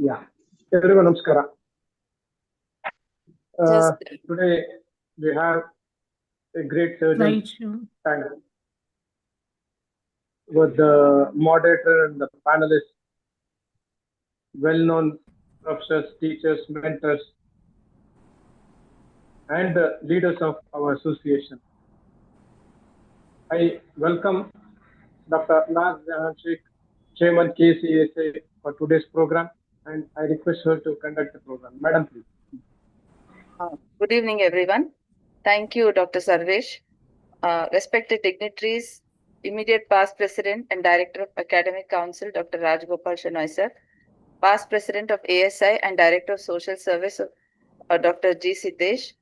Yeah, everyone, namaskara. Today we have a great surgeon time with the moderator and the panelists, well-known professors, teachers, mentors, and the leaders of our association. I welcome Dr. Naaz, Jahan, Shaikh, Chairman KSCASI for today's program, and I request her to conduct the program. Madam, please. Good evening, everyone. Thank you, Dr. Sarvesh. Respected dignitaries, immediate past President and Director of Academic Council, Dr. Rajgopal Shenoy sir, past President of ASI and Director of Social Service, Dr. G. Siddesh,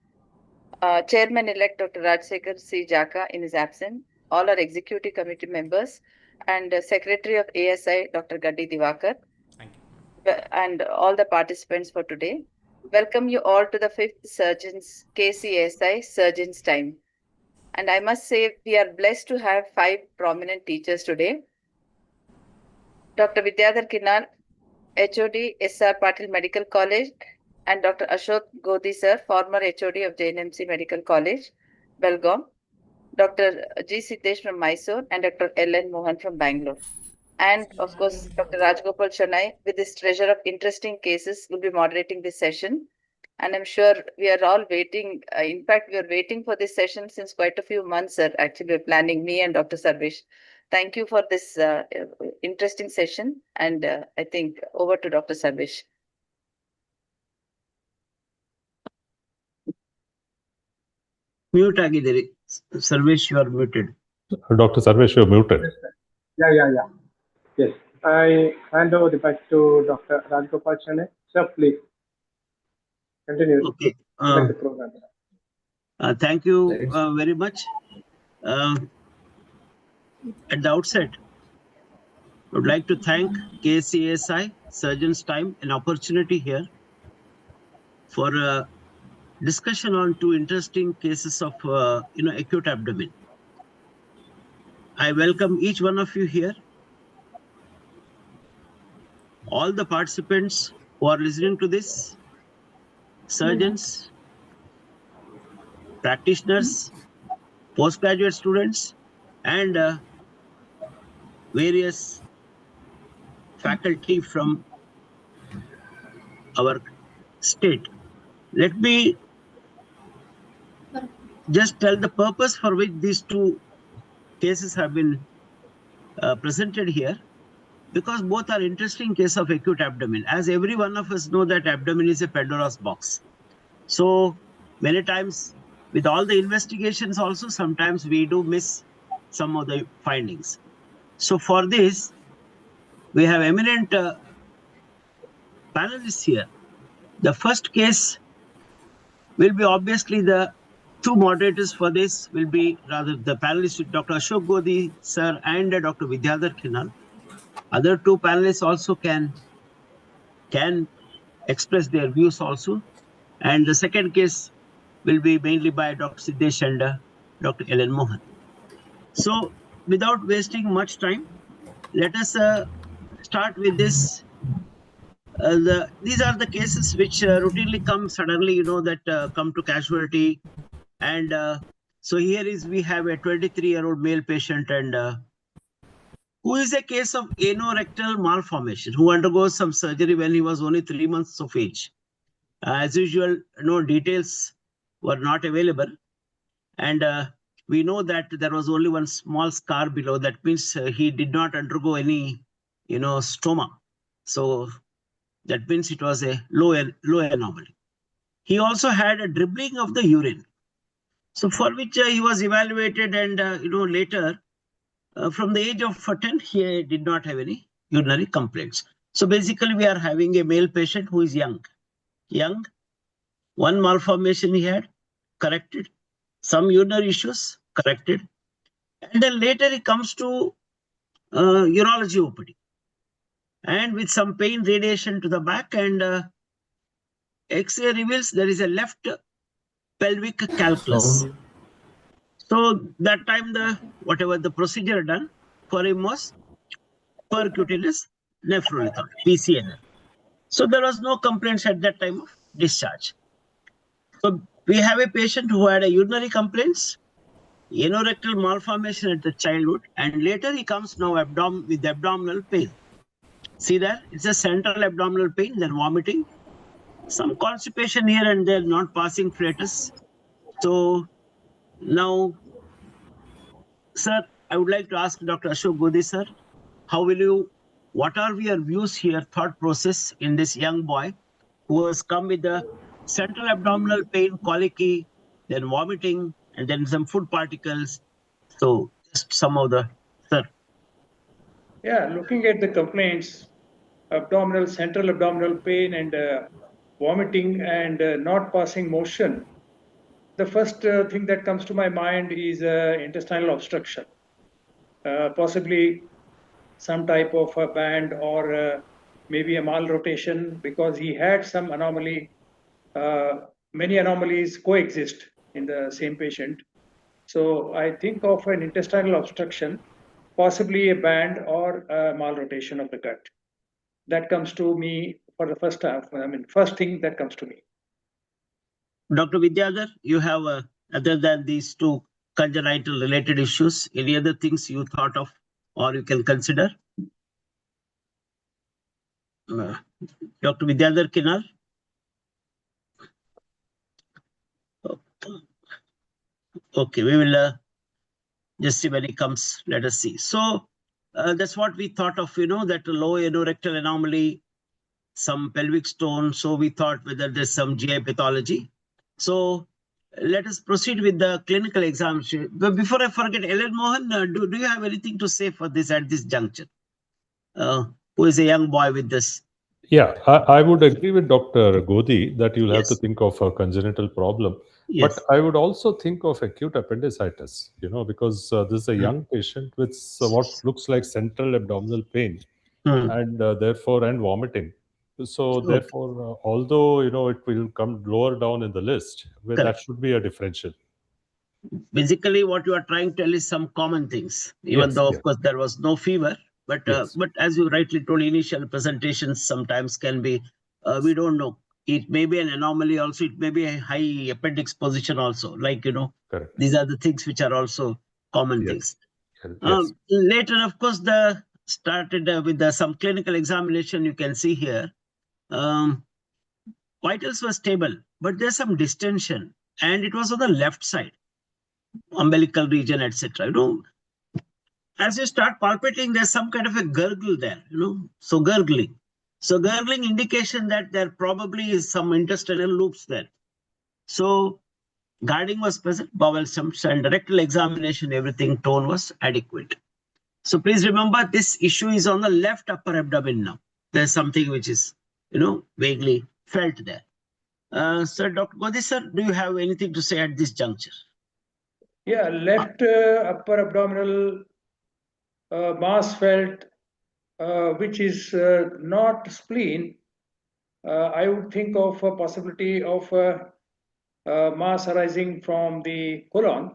Chairman-elect Dr. Rajshekhar C. Jaka in his absence, all our Executive Committee members, and Secretary of ASI, Dr. Gaddi Divakar, and all the participants for today. Welcome you all to the 5th KSCASI Surgeons Time. And I must say, we are blessed to have 5 prominent teachers today. Dr. Vidyadhar Kinhal, HOD, SR Patil Medical College, and Dr. Ashok Godhi sir, former HOD of JNMC Medical College, Belgaum, Dr. G. Siddesh from Mysore, and Dr. L.N. Mohan from Bangalore. And of course, Dr. Rajgopal Shenoy, with his treasure of interesting cases, will be moderating this session. And I'm sure we are all waiting. In fact, we are waiting for this session since quite a few months, sir. Actually, we're planning, me and Dr. Sarvesh. Thank you for this interesting session. And I think over to Dr. Sarvesh. Mute agidare. Sarvesh, you are muted. Dr. Sarvesh, you are muted. Yeah. Yes, I hand over the mic to Dr. Rajgopal Shenoy. Sir, please continue. Okay. The program. Thank you very much. At the outset, I would like to thank KSCASI Surgeons Time, an opportunity here for a discussion on 2 interesting cases of acute abdomen. I welcome each one of you here. All the participants who are listening to this, surgeons, practitioners, postgraduate students, and various faculty from our state. Let me just tell the purpose for which these 2 cases have been presented here, because both are interesting case of acute abdomen. As every one of us know that abdomen is a Pandora's box. So many times with all the investigations also, sometimes we do miss some of the findings. So for this, we have eminent panelists here. The first case will be obviously the 2 moderators for this will be rather the panelists with Dr. Ashok Godhi sir and Dr. Vidyadhar Kinhal. Other 2 panelists also can express their views also. And the second case will be mainly by Dr. Siddesh and Dr. L.N. Mohan. So without wasting much time, let us start with this. These are the cases which routinely come suddenly, that come to casualty. And so here we have a 23-year-old male patient and who is a case of anorectal malformation, who undergoes some surgery when he was only 3 months of age. As usual, no details were not available. And we know that there was only one small scar below. That means he did not undergo any, stoma. So that means it was a low anomaly. He also had a dribbling of the urine. So for which he was evaluated and, later from the age of 10, he did not have any urinary complaints. So basically we are having a male patient who is young. One malformation he had, corrected. Some urinary issues, corrected. And then later he comes to urology OPD. And with some pain radiation to the back and X-ray reveals there is a left pelvic calculus. So that time whatever the procedure done for him was percutaneous nephrolithotomy, PCNL. So there was no complaints at that time of discharge. So we have a patient who had a urinary complaints, anorectal malformation at the childhood, and later he comes now with abdominal pain. See that? It's a central abdominal pain, then vomiting, some constipation here and there, not passing flatus. So now, sir, I would like to ask Dr. Ashok Godhi, sir, what are your views here, thought process in this young boy who has come with the central abdominal pain, colicky, then vomiting, and then some food particles. So just some of the, sir. Yeah, looking at the complaints, central abdominal pain and vomiting and not passing motion, the first thing that comes to my mind is intestinal obstruction. Possibly some type of a band or maybe a malrotation, because he had some anomaly. Many anomalies coexist in the same patient. So I think of an intestinal obstruction, possibly a band or a malrotation of the gut. That comes to me for the first time. First thing that comes to me. Dr. Vidyadhar, you have, other than these two congenital related issues, any other things you thought of or you can consider? Dr. Vidyadhar Kinhal? Okay, we will just see when he comes. Let us see. So that's what we thought of, that low anorectal anomaly, some pelvic stone. So we thought whether there's some GI pathology. So let us proceed with the clinical examination. But before I forget, Ellen Mohan, do you have anything to say for this at this juncture? Who is a young boy with this? Yeah, I would agree with Dr. Godhi that you'll have to Yes. think of a congenital problem. Yes. But I would also think of acute appendicitis, because this is a young patient with what looks like central abdominal pain and therefore vomiting. So therefore, although, it will come lower down in the list, where that should be a differential. Basically, what you are trying to tell is some common things, even though, of course, there was no fever. But but as you rightly told, initial presentations sometimes can be, we don't know. It may be an anomaly also. It may be a high appendix position also. Like, Correct. These are the things which are also common things. Yes. Later, of course, started with some clinical examination. You can see here, vitals were stable, but there's some distension, and it was on the left side, umbilical region, etc. As you start palpating, there's some kind of a gurgle there, so gurgling. So gurgling indication that there probably is some intestinal loops there. So guarding was present, bowel stumps, and rectal examination, everything, tone was adequate. So please remember, this issue is on the left upper abdomen now. There's something which is, vaguely felt there. Sir, Dr. Godhi, sir, do you have anything to say at this juncture? Yeah, left upper abdominal mass felt, which is not spleen. I would think of a possibility of mass arising from the colon,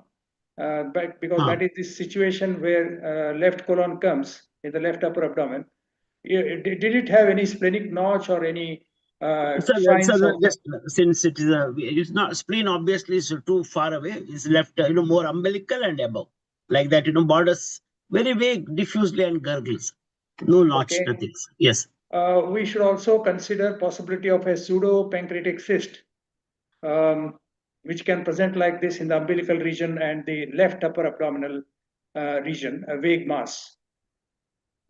because that is the situation where left colon comes in the left upper abdomen. Did it have any splenic notch or any signs of? Just since it's not spleen, obviously is too far away. It's left, more umbilical and above, like that. Borders very vague, diffusely, and gurgles. No notch, nothing. Yes. We should also consider possibility of a pseudo pancreatic cyst, which can present like this in the umbilical region and the left upper abdominal region, a vague mass.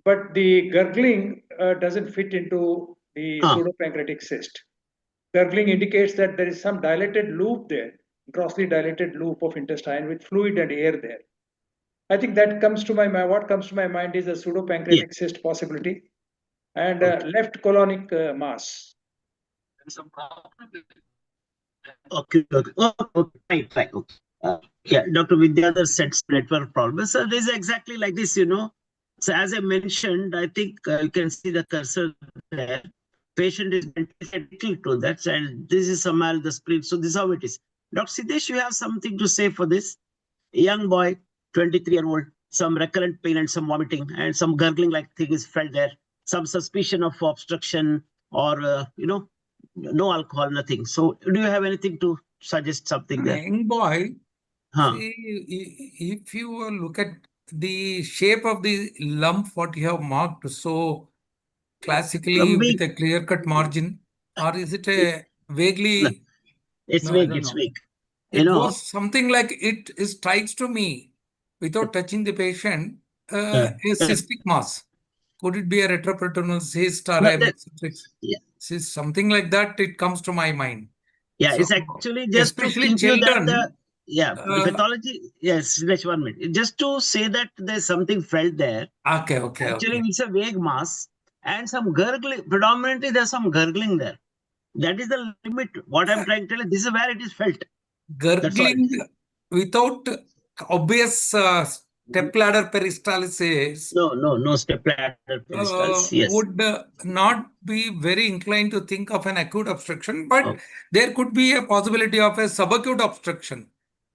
But the gurgling doesn't fit into the pseudopancreatic cyst. Gurgling indicates that there is some dilated loop there, grossly dilated loop of intestine with fluid and air there. I think that comes to my mind. What comes to my mind is a pseudopancreatic cyst possibility and left colonic mass. Okay. Right. Okay. Yeah, Dr. Vidyadhar said network problem. So this is exactly like this, So as I mentioned, I think you can see the cursor there. Patient is ventilated to that, and this is somehow the spleen. So this is how it is. Dr. Siddesh, you have something to say for this? A young boy, 23-year-old, some recurrent pain and some vomiting and some gurgling like thing is felt there. Some suspicion of obstruction or no alcohol, nothing. So do you have anything to suggest something there? Young boy, Huh. see, if you look at the shape of the lump, what you have marked, so classically with a clear-cut margin, or is it a vaguely? It's No, I vague. don't It's know. vague. It was something like it strikes to me, without touching the patient, a cystic mass. Could it be a retroperitoneal cyst or a mesenteric cyst? Something like that, it comes to my mind. Yeah, So, it's actually just to especially keep you that children, the pathology. Yes, that's 1 minute. Just to say that there's something felt there. Okay. Actually, it's a vague mass and some gurgling. Predominantly, there's some gurgling there. That is the limit. What I'm trying to tell you, this is where it is felt. Gurgling without obvious stepladder peristalsis. No stepladder peristalsis. Yes. Would not be very inclined to think of an acute obstruction, but there could be a possibility of a subacute obstruction.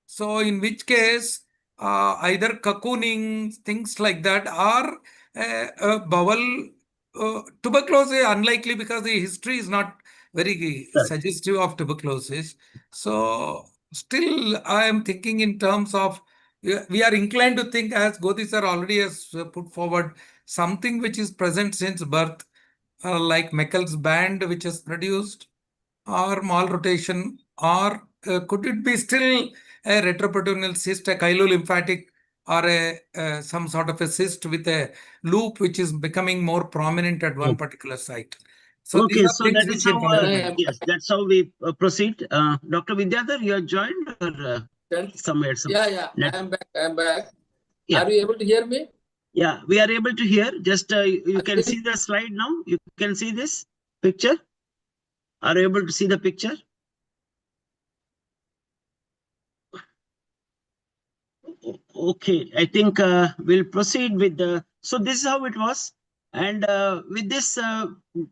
So, in which case, either cocooning, things like that, or a bowel tuberculosis, unlikely because the history is not very suggestive of tuberculosis. So, still, I am thinking in terms of, we are inclined to think, as Godhi sir already has put forward, something which is present since birth, like Meckel's band, which is produced, or malrotation, or could it be still a retroperitoneal cyst, a chylolymphatic, or some sort of a cyst with a loop which is becoming more prominent at one particular site? So okay, these are so things that is which how, can come to mind. yes, that's how we proceed. Dr. Vidyadhar, you are joined or somewhere? Yeah, I am back. Yeah. Are you able to hear me? Yeah, we are able to hear. Just you can see the slide now. You can see this picture. Are you able to see the picture? Okay, I think we'll proceed with the. So this is how it was, and with this,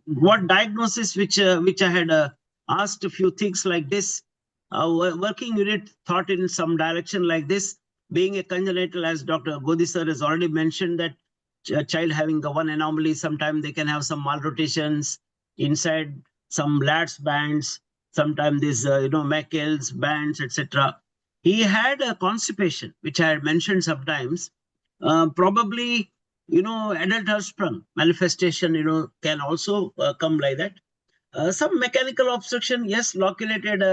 what diagnosis which I had asked a few things like this. Working unit thought in some direction like this. Being a congenital, as Dr. Godhi sir has already mentioned, that a child having the one anomaly, sometimes they can have some malrotations inside some Latz bands, sometimes these Meckel's bands, etc. He had a constipation, which I had mentioned sometimes. Probably, adult Hirschsprung manifestation, can also come like that. Some mechanical obstruction, yes, loculated,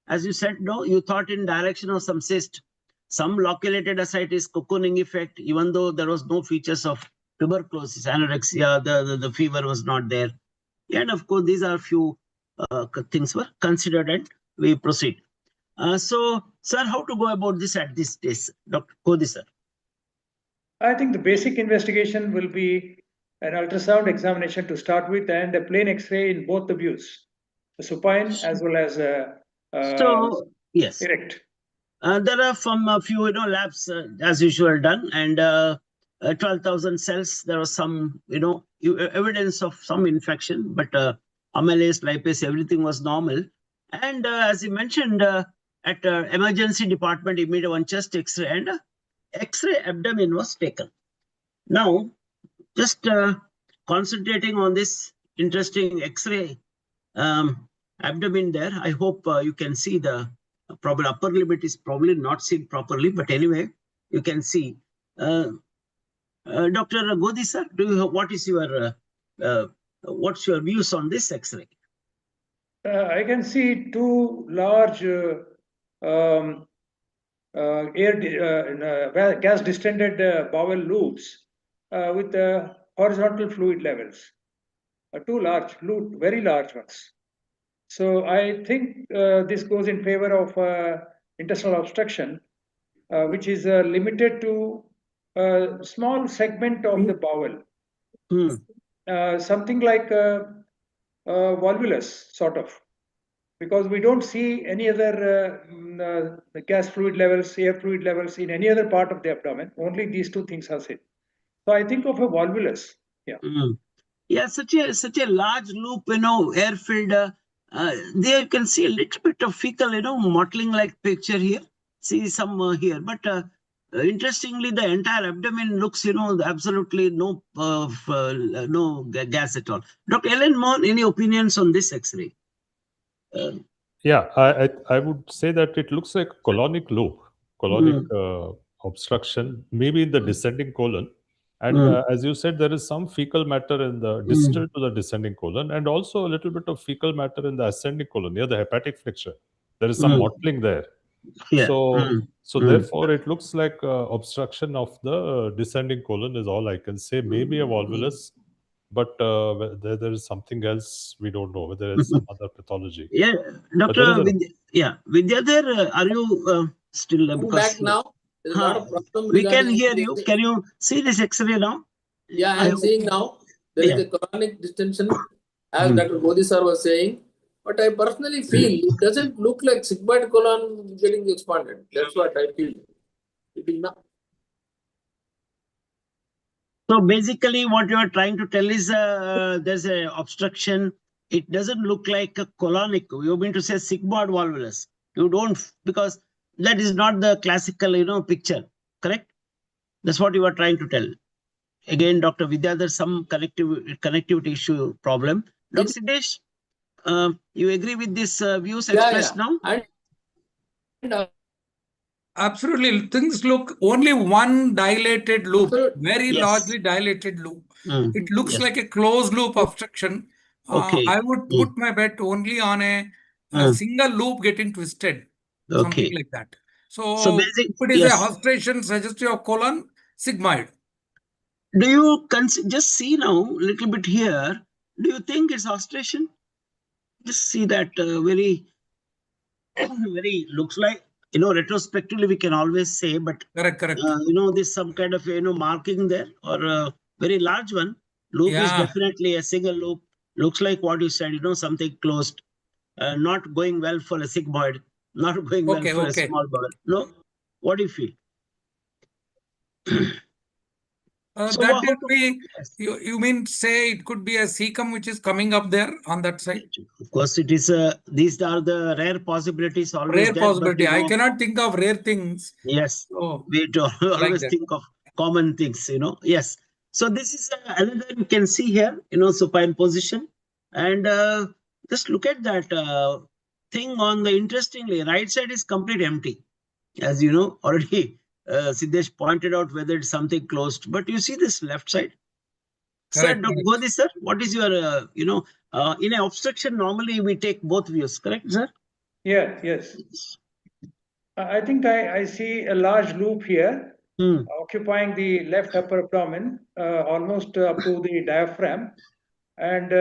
as you said, no, you thought in direction of some cyst. Some loculated ascites, cocooning effect, even though there was no features of tuberculosis, anorexia, the fever was not there. And of course, these are few things were considered and we proceed. So, sir, how to go about this at this stage? Dr. Godhi, sir. I think the basic investigation will be an ultrasound examination to start with and a plain X-ray in both the views, the supine as well as yes, erect. There are from a few labs as usual done, and 12,000 cells. There was some evidence of some infection, but amylase, lipase, everything was normal. And as you mentioned, at emergency department, immediate one chest X-ray and X-ray abdomen was taken. Now, just concentrating on this interesting X-ray abdomen there, I hope you can see the probably upper limit is probably not seen properly, but anyway, you can see. Dr. Godhi, sir, what is your what's your views on this X-ray? I can see two large gas distended bowel loops with horizontal fluid levels. Two large, very large ones. So I think this goes in favor of intestinal obstruction, which is limited to a small segment of the bowel. Something like volvulus, sort of. Because we don't see any other gas fluid levels, air fluid levels in any other part of the abdomen. Only these two things are seen. So I think of a volvulus. Yeah. Yeah, such a large loop, air filled. There you can see a little bit of fecal, mottling like picture here. See some here, but interestingly, the entire abdomen looks, absolutely no gas at all. Dr. Ellen Mohan, any opinions on this X-ray? Yeah, I would say that it looks like colonic loop, colonic obstruction, maybe in the descending colon. And as you said, there is some fecal matter in the distal to the descending colon, and also a little bit of fecal matter in the ascending colon near the hepatic flexure. There is some mottling there. Yeah. So therefore, it looks like obstruction of the descending colon is all I can say. Maybe a volvulus, but there is something else we don't know. Whether there's some other pathology. Yeah, But there is Dr. Vidyadhar, are you still? I'm Because back now. There's a lot of problem we can regarding hear the you. X-ray. Can you see this X-ray now? Yeah, I am seeing now. There is a chronic distension, as Dr. Godhi sir was saying. But I personally feel it doesn't look like sigmoid colon getting expanded. That's what I feel. It is not. So basically, what you are trying to tell is there's an obstruction. It doesn't look like a colonic. You mean to say sigmoid volvulus? You don't, because that is not the classical, picture. Correct? That's what you are trying to tell. Again, Dr. Vidyadhar, some connectivity issue problem. Dr. Siddesh, you agree with these views expressed now? Absolutely. Things look only one dilated loop, very Yes. largely dilated loop. It looks like a closed loop obstruction. Okay. I would put my bet only on a single loop getting twisted, something like that. So if it is a hostration suggestive of colon, sigmoid. Do you just see now a little bit here? Do you think it's hostration? Just see that very looks like, retrospectively we can always say, but correct. There's some kind of marking there, or a very large one. Loop is definitely a single loop. Looks like what you said, something closed, not going well for a sigmoid, not going well for a small bowel. No, what do you feel? That would be, you mean say it could be a cecum which is coming up there on that side? Of course, it is. These are the rare possibilities always. Rare possibility. I cannot think of rare things. Yes. So, we always think of common things, Yes. So this is another, you can see here, supine position. And just look at that thing on the, interestingly, right side is completely empty. As you know, already Siddesh pointed out whether it's something closed. But you see this left side? Correct, sir, Dr. Godhi, sir, what is your, in an obstruction, normally we take both views, correct, sir? Yeah, yes. I think I see a large loop here, occupying the left upper abdomen, almost up to the diaphragm. And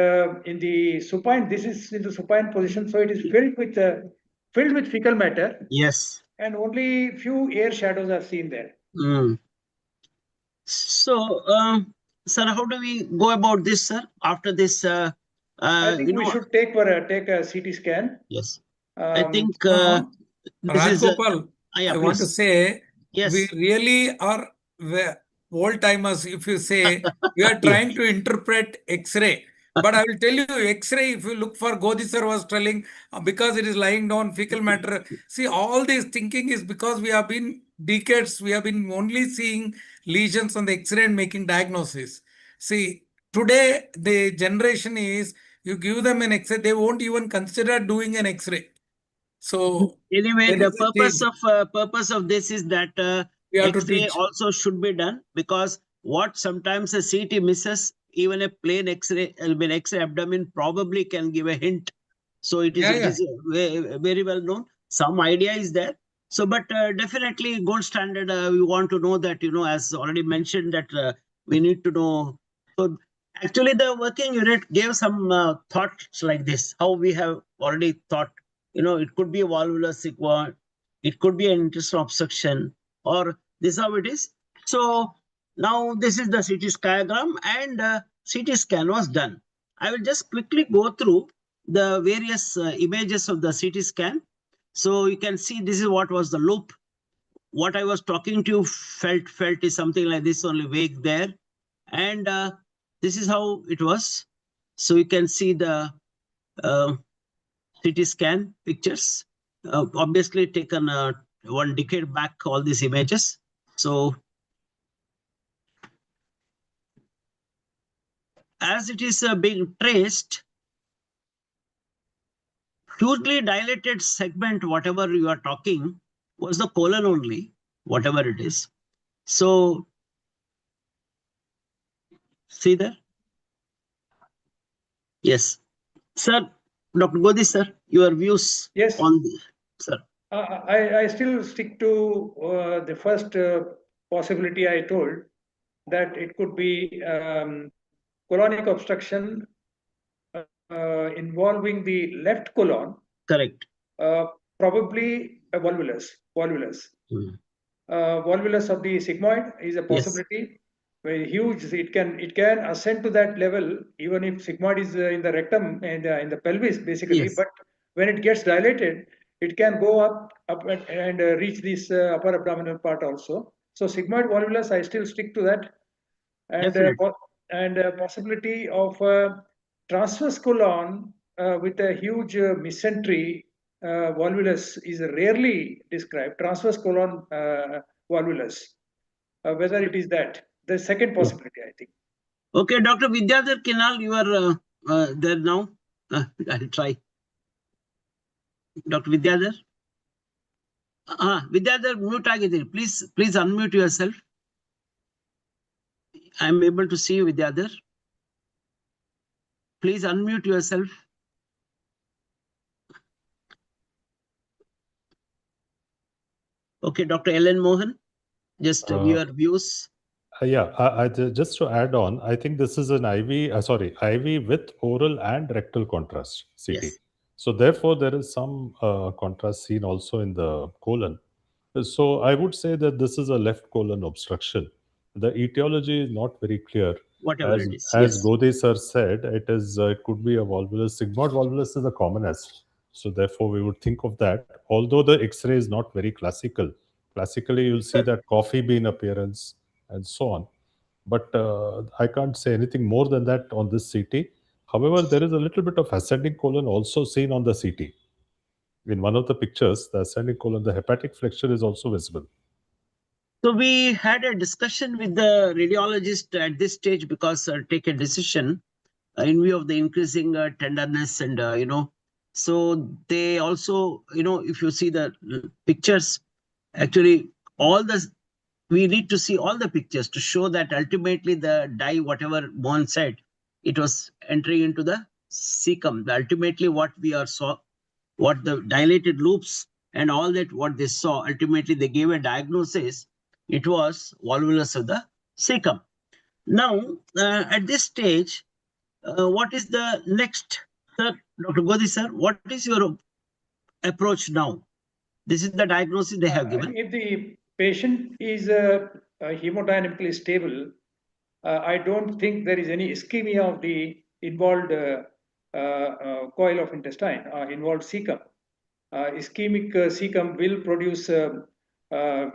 in the supine, this is in the supine position, so it is filled with fecal matter. Yes. And only few air shadows are seen there. So, sir, how do we go about this, sir? After this, I think we should take a CT scan. Yes. I think Rajgopal, I want to say, yes, we really are old timers. If you say we are trying to interpret X-ray, but I will tell you, X-ray, if you look for Godhi sir was telling, because it is lying down fecal matter. See, all this thinking is because we have been decades, we have been only seeing lesions on the X-ray and making diagnosis. See, today the generation is, you give them an X-ray, they won't even consider doing an X-ray. So anyway, the purpose of this is that X-ray also should be done, because what sometimes a CT misses, even a plain X-ray, X-ray abdomen probably can give a hint. So it is very well known. Some idea is there. So, but definitely gold standard. We want to know that, as already mentioned, that we need to know. So actually, the working unit gave some thoughts like this. How we have already thought. It could be a valvular sigmoid, it could be an intestinal obstruction, or this is how it is. So now this is the CT scannogram, and CT scan was done. I will just quickly go through the various images of the CT scan. So you can see this is what was the loop. What I was talking to you felt is something like this, only vague there. And this is how it was. So you can see the CT scan pictures, obviously taken 1 decade back, all these images. So as it is being traced, hugely dilated segment, whatever you are talking, was the colon only, whatever it is. So see there? Yes. Sir, Dr. Godhi, sir, your views Yes. on the, sir. I still stick to the first possibility I told, that it could be colonic obstruction involving the left colon. Correct. Probably a volvulus. Volvulus of the sigmoid is a possibility. Yes. Very huge. It can ascend to that level even if sigmoid is in the rectum and in the pelvis basically. Yes. But when it gets dilated, it can go up and reach this upper abdominal part also. So sigmoid volvulus, I still stick to that. And possibility of transverse colon with a huge mesentery volvulus is rarely described. Transverse colon volvulus, whether it is that, the second possibility, I think. Okay, Dr. Vidyadhar Kinhal, you are there now. I'll try. Dr. Vidyadhar. Vidyadhar, mute agidiri. Please unmute yourself. I am able to see you, Vidyadhar. Please unmute yourself. Okay, Dr. Ellen Mohan, just your views. Yeah, just to add on, I think this is an IV with oral and rectal contrast, CT. Yes. So therefore, there is some contrast seen also in the colon. So I would say that this is a left colon obstruction. The etiology is not very clear. Whatever it is. As Godhi sir said, it could be a volvulus. Sigmoid volvulus is the commonest. So therefore, we would think of that. Although the X-ray is not very classical. Classically, you'll see that coffee bean appearance and so on. But I can't say anything more than that on this CT. However, there is a little bit of ascending colon also seen on the CT. In one of the pictures, the ascending colon, the hepatic flexure is also visible. So we had a discussion with the radiologist at this stage because take a decision in view of the increasing tenderness and, so they also, if you see the pictures, actually we need to see all the pictures to show that ultimately the dye, whatever Mohan said, it was entering into the cecum. Ultimately what we saw, what the dilated loops and all that, what they saw, ultimately they gave a diagnosis. It was volvulus of the cecum. Now, at this stage, what is the next, sir, Dr. Godhi sir, what is your approach now? This is the diagnosis they have given. If the patient is hemodynamically stable, I don't think there is any ischemia of the involved coil of intestine, involved cecum. Ischemic cecum will produce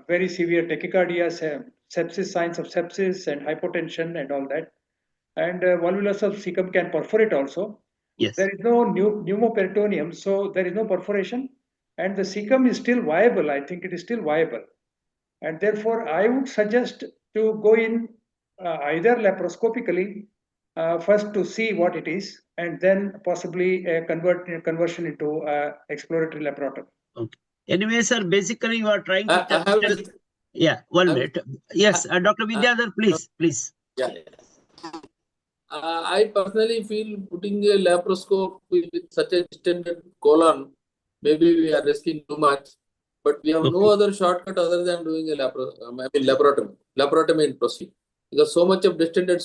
very severe tachycardia, sepsis, signs of sepsis and hypotension and all that. And volvulus of cecum can perforate also. Yes. There is no pneumoperitoneum, so there is no perforation. And the cecum is still viable. I think it is still viable. And therefore, I would suggest to go in either laparoscopically first to see what it is, and then possibly a conversion into exploratory laparotomy. Okay. Anyway, sir, basically you are trying to... Yeah, 1 minute. Yes, Dr. Vidyadhar, please. Yeah. I personally feel putting a laparoscope with such a distended colon, maybe we are risking too much, but we have no other shortcut other than doing a laparotomy and proceed. Because so much of distended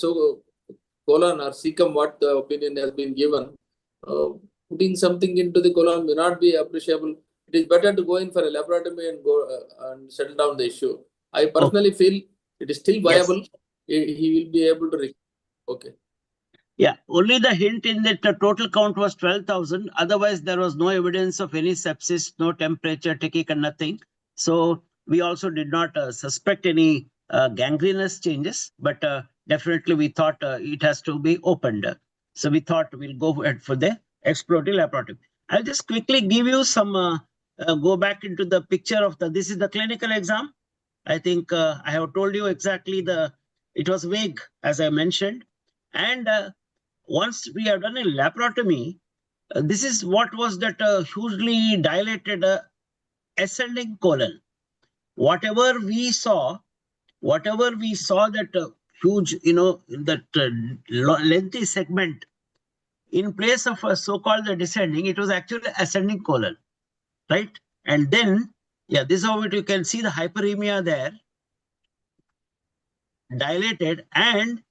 colon or cecum, what the opinion has been given, putting something into the colon may not be appreciable. It is better to go in for a laparotomy and go and settle down the issue. I personally feel it is still viable. Yes. He will be able to recover. Okay. Yeah, only the hint in that the total count was 12,000. Otherwise, there was no evidence of any sepsis, no temperature, tachycardia, nothing. So we also did not suspect any gangrenous changes, but definitely we thought it has to be opened. So we thought we'll go ahead for the exploratory laparotomy. I'll just quickly give you some, go back into the picture of this is the clinical exam. I think I have told you exactly it was vague, as I mentioned. And once we have done a laparotomy, this is what was that hugely dilated ascending colon. Whatever we saw that huge, that lengthy segment, in place of a so-called descending, it was actually ascending colon, right? And then, yeah, this is how you can see the hyperemia there, dilated, and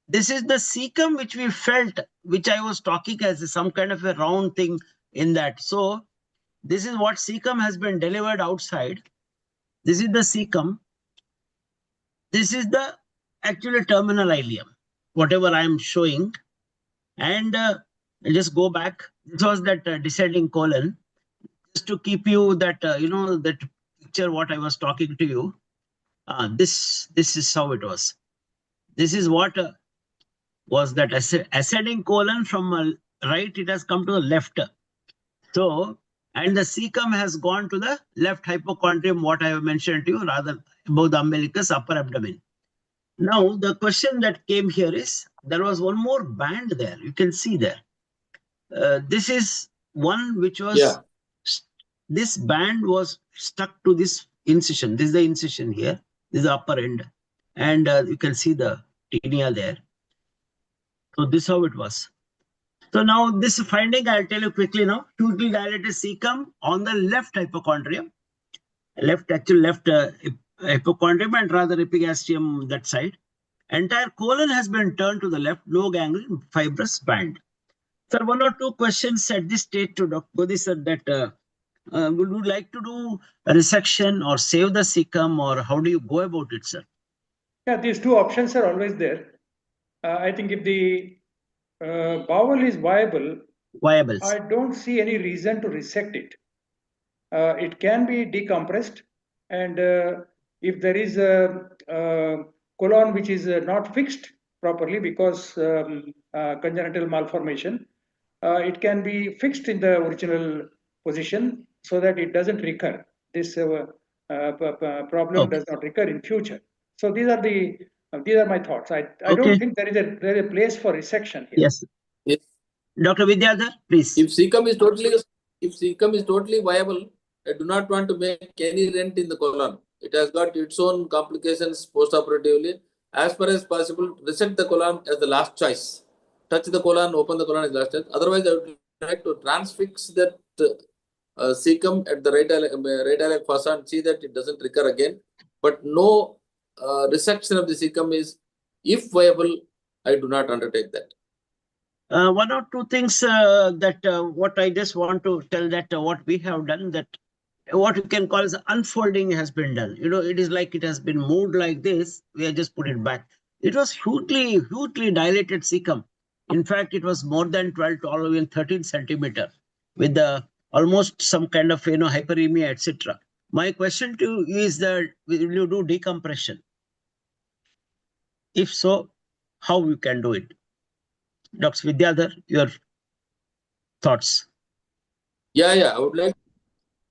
this is the cecum which we felt, which I was talking as some kind of a round thing in that. So this is what cecum has been delivered outside. This is the cecum. This is the actual terminal ileum, whatever I am showing. And I'll just go back. This was that descending colon. Just to keep you that, that picture what I was talking to you. This is how it was. This is what was that ascending colon from right, it has come to the left. So, and the cecum has gone to the left hypochondrium, what I have mentioned to you, rather above the umbilicus, upper abdomen. Now, the question that came here is, there was one more band there. You can see there. This is one which was, this band was stuck to this incision. This is the incision here. This is the upper end. And you can see the tinea there. So this is how it was. So now this finding, I'll tell you quickly now. Hugely dilated cecum on the left hypochondrium. Left hypochondrium and rather epigastrium that side. Entire colon has been turned to the left, low ganglion fibrous band. Sir, one or two questions at this stage to Dr. Godhi, sir, that would you like to do a resection or save the cecum, or how do you go about it, sir? Yeah, these two options are always there. I think if the bowel is viable, I don't see any reason to resect it. It can be decompressed, and if there is a colon which is not fixed properly because congenital malformation, it can be fixed in the original position so that it doesn't recur. This problem does not recur in future. So these are my thoughts. I don't think there is a place for resection here. Yes. Dr. Vidyadhar, please. If cecum is totally viable, I do not want to make any rent in the colon. It has got its own complications postoperatively. As far as possible, resect the colon as the last choice. Touch the colon, open the colon as last choice. Otherwise, I would like to transfix that cecum at the right iliac fossa and see that it doesn't recur again. But no resection of the cecum is, if viable, I do not undertake that. One or two things that what I just want to tell that what we have done, that what you can call as unfolding has been done. It is like it has been moved like this. We have just put it back. It was hugely dilated cecum. In fact, it was more than 12, 12, even 13 centimeter with almost some kind of hyperemia, etc. My question to you is that will you do decompression? If so, how you can do it? Dr. Vidyadhar, your thoughts? Yeah. I would like,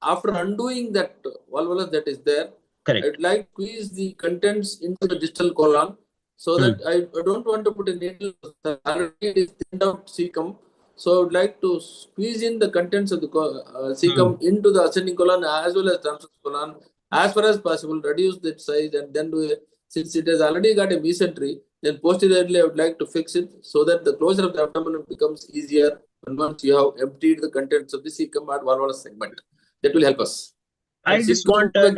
after undoing that valvulus that is there, correct, I'd like to squeeze the contents into the distal colon so that I don't want to put a needle. Already it is thinned out cecum. So I would like to squeeze in the contents of the cecum into the ascending colon as well as transverse colon as far as possible, reduce that size, and then do it. Since it has already got a mesentery, then posteriorly I would like to fix it so that the closure of the abdomen becomes easier once you have emptied the contents of the cecum at valvulus segment. That will help us. I just want Dr.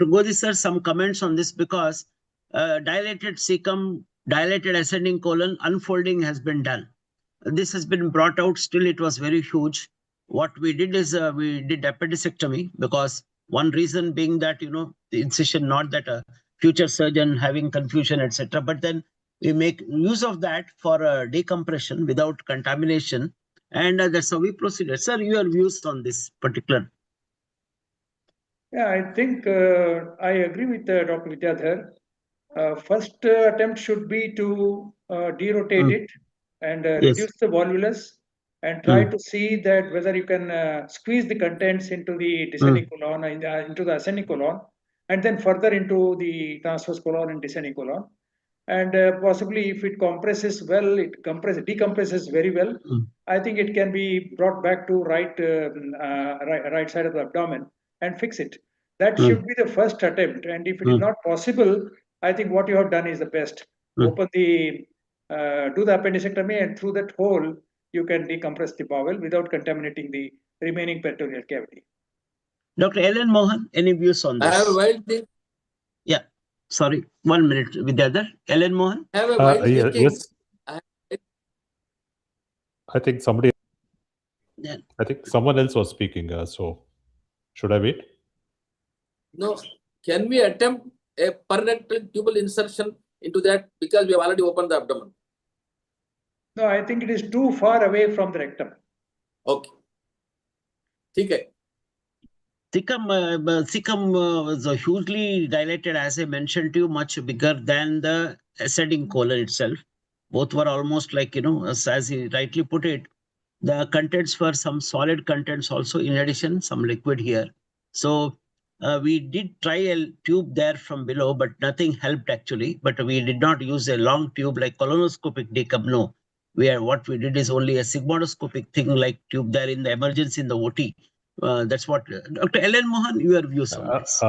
Godhi sir, some comments on this, because dilated cecum, dilated ascending colon, unfolding has been done. This has been brought out. Still, it was very huge. What we did is we did appendicectomy, because one reason being that the incision, not that a future surgeon having confusion, etc. But then we make use of that for decompression without contamination. And that's how we proceeded. Sir, your views on this particular? Yeah, I think I agree with Dr. Vidyadhar. First attempt should be to derotate it and reduce the volvulus and try to see that whether you can squeeze the contents into the descending colon, into the ascending colon, and then further into the transverse colon and descending colon. And possibly if it compresses well, decompresses very well, I think it can be brought back to right side of the abdomen and fix it. That should be the first attempt. And if it is not possible, I think what you have done is the best. Open the, do the appendicectomy, and through that hole, you can decompress the bowel without contaminating the remaining peritoneal cavity. Dr. Ellen Mohan, any views on this? I have a wild thing. Yeah, sorry, 1 minute, Vidyadhar. Ellen Mohan? I have a wild thinking. Yes. I think somebody. Yeah. I think someone else was speaking. So, should I wait? No. Can we attempt a perrectal tubal insertion into that, because we have already opened the abdomen? No, I think it is too far away from the rectum. Okay. Okay. Cecum was hugely dilated, as I mentioned to you, much bigger than the ascending colon itself. Both were almost like, as he rightly put it, the contents were some solid contents also, in addition, some liquid here. So we did try a tube there from below, but nothing helped actually. But we did not use a long tube like colonoscopic decum, no. What we did is only a sigmoidoscopic thing like tube there in the emergency in the OT. That's what Dr. Ellen Mohan, your views on this.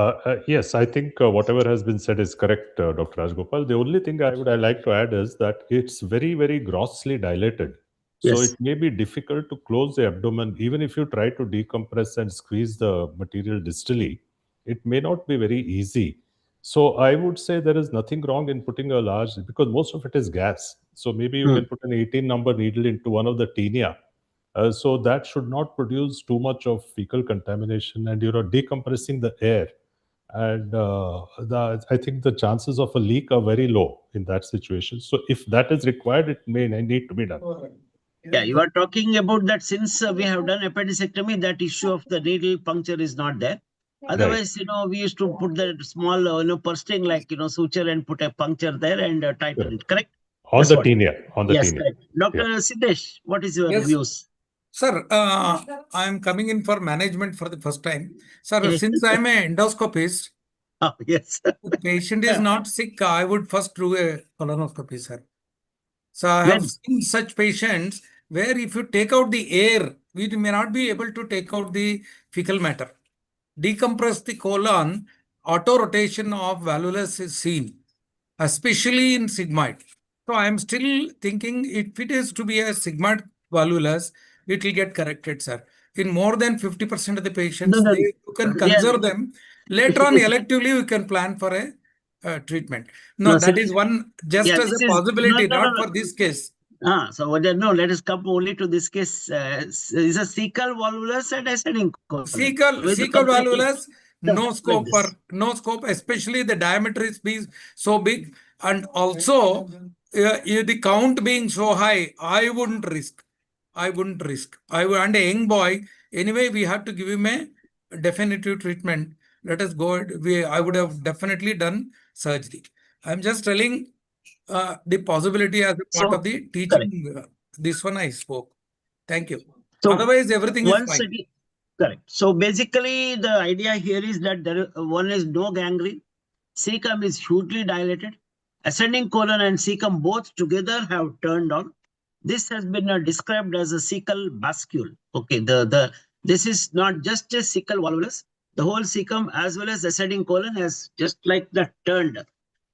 Yes, I think whatever has been said is correct, Dr. Rajgopal. The only thing I would like to add is that it's very, very grossly dilated. So Yes. it may be difficult to close the abdomen, even if you try to decompress and squeeze the material distally. It may not be very easy. So I would say there is nothing wrong in putting a large, because most of it is gas. So maybe you can put an 18 number needle into one of the tinea. So that should not produce too much of fecal contamination, and decompressing the air. And I think the chances of a leak are very low in that situation. So if that is required, it may need to be done. Yeah, you are talking about that since we have done appendicectomy, that issue of the needle puncture is not there. Otherwise, we used to put the small, purse string like, suture and put a puncture there and tighten it, correct? On the tinea. Yes, correct. Dr. Siddesh, what is your views? Sir, I am coming in for management for the first time. Sir, since I am an endoscopist, yes. if the patient is not sick, I would first do a colonoscopy, sir. So I have seen such patients where if you take out the air, we may not be able to take out the fecal matter. Decompress the colon, auto-rotation of valvulus is seen, especially in sigmoid. So I am still thinking if it is to be a sigmoid valvulus, it will get corrected, sir. In more than 50% of the patients, you can conserve them. Later on, electively, we can plan for a treatment. No, that is one, just as a possibility, not for this case. So let us come only to this case. Is a cecal volvulus and ascending colon. Cecal volvulus, no scope, especially the diameter is so big, and also the count being so high, I wouldn't risk. And a young boy, anyway, we have to give him a definitive treatment. Let us go. I would have definitely done surgery. I'm just telling the possibility as a part of the teaching. This one I spoke. Thank you. So otherwise, everything is fine. Correct. So basically, the idea here is that one is no gangrene. Cecum is hugely dilated. Ascending colon and cecum both together have turned on. This has been described as a cecal bascule. Okay, this is not just a cecal volvulus. The whole cecum as well as ascending colon has just like that turned.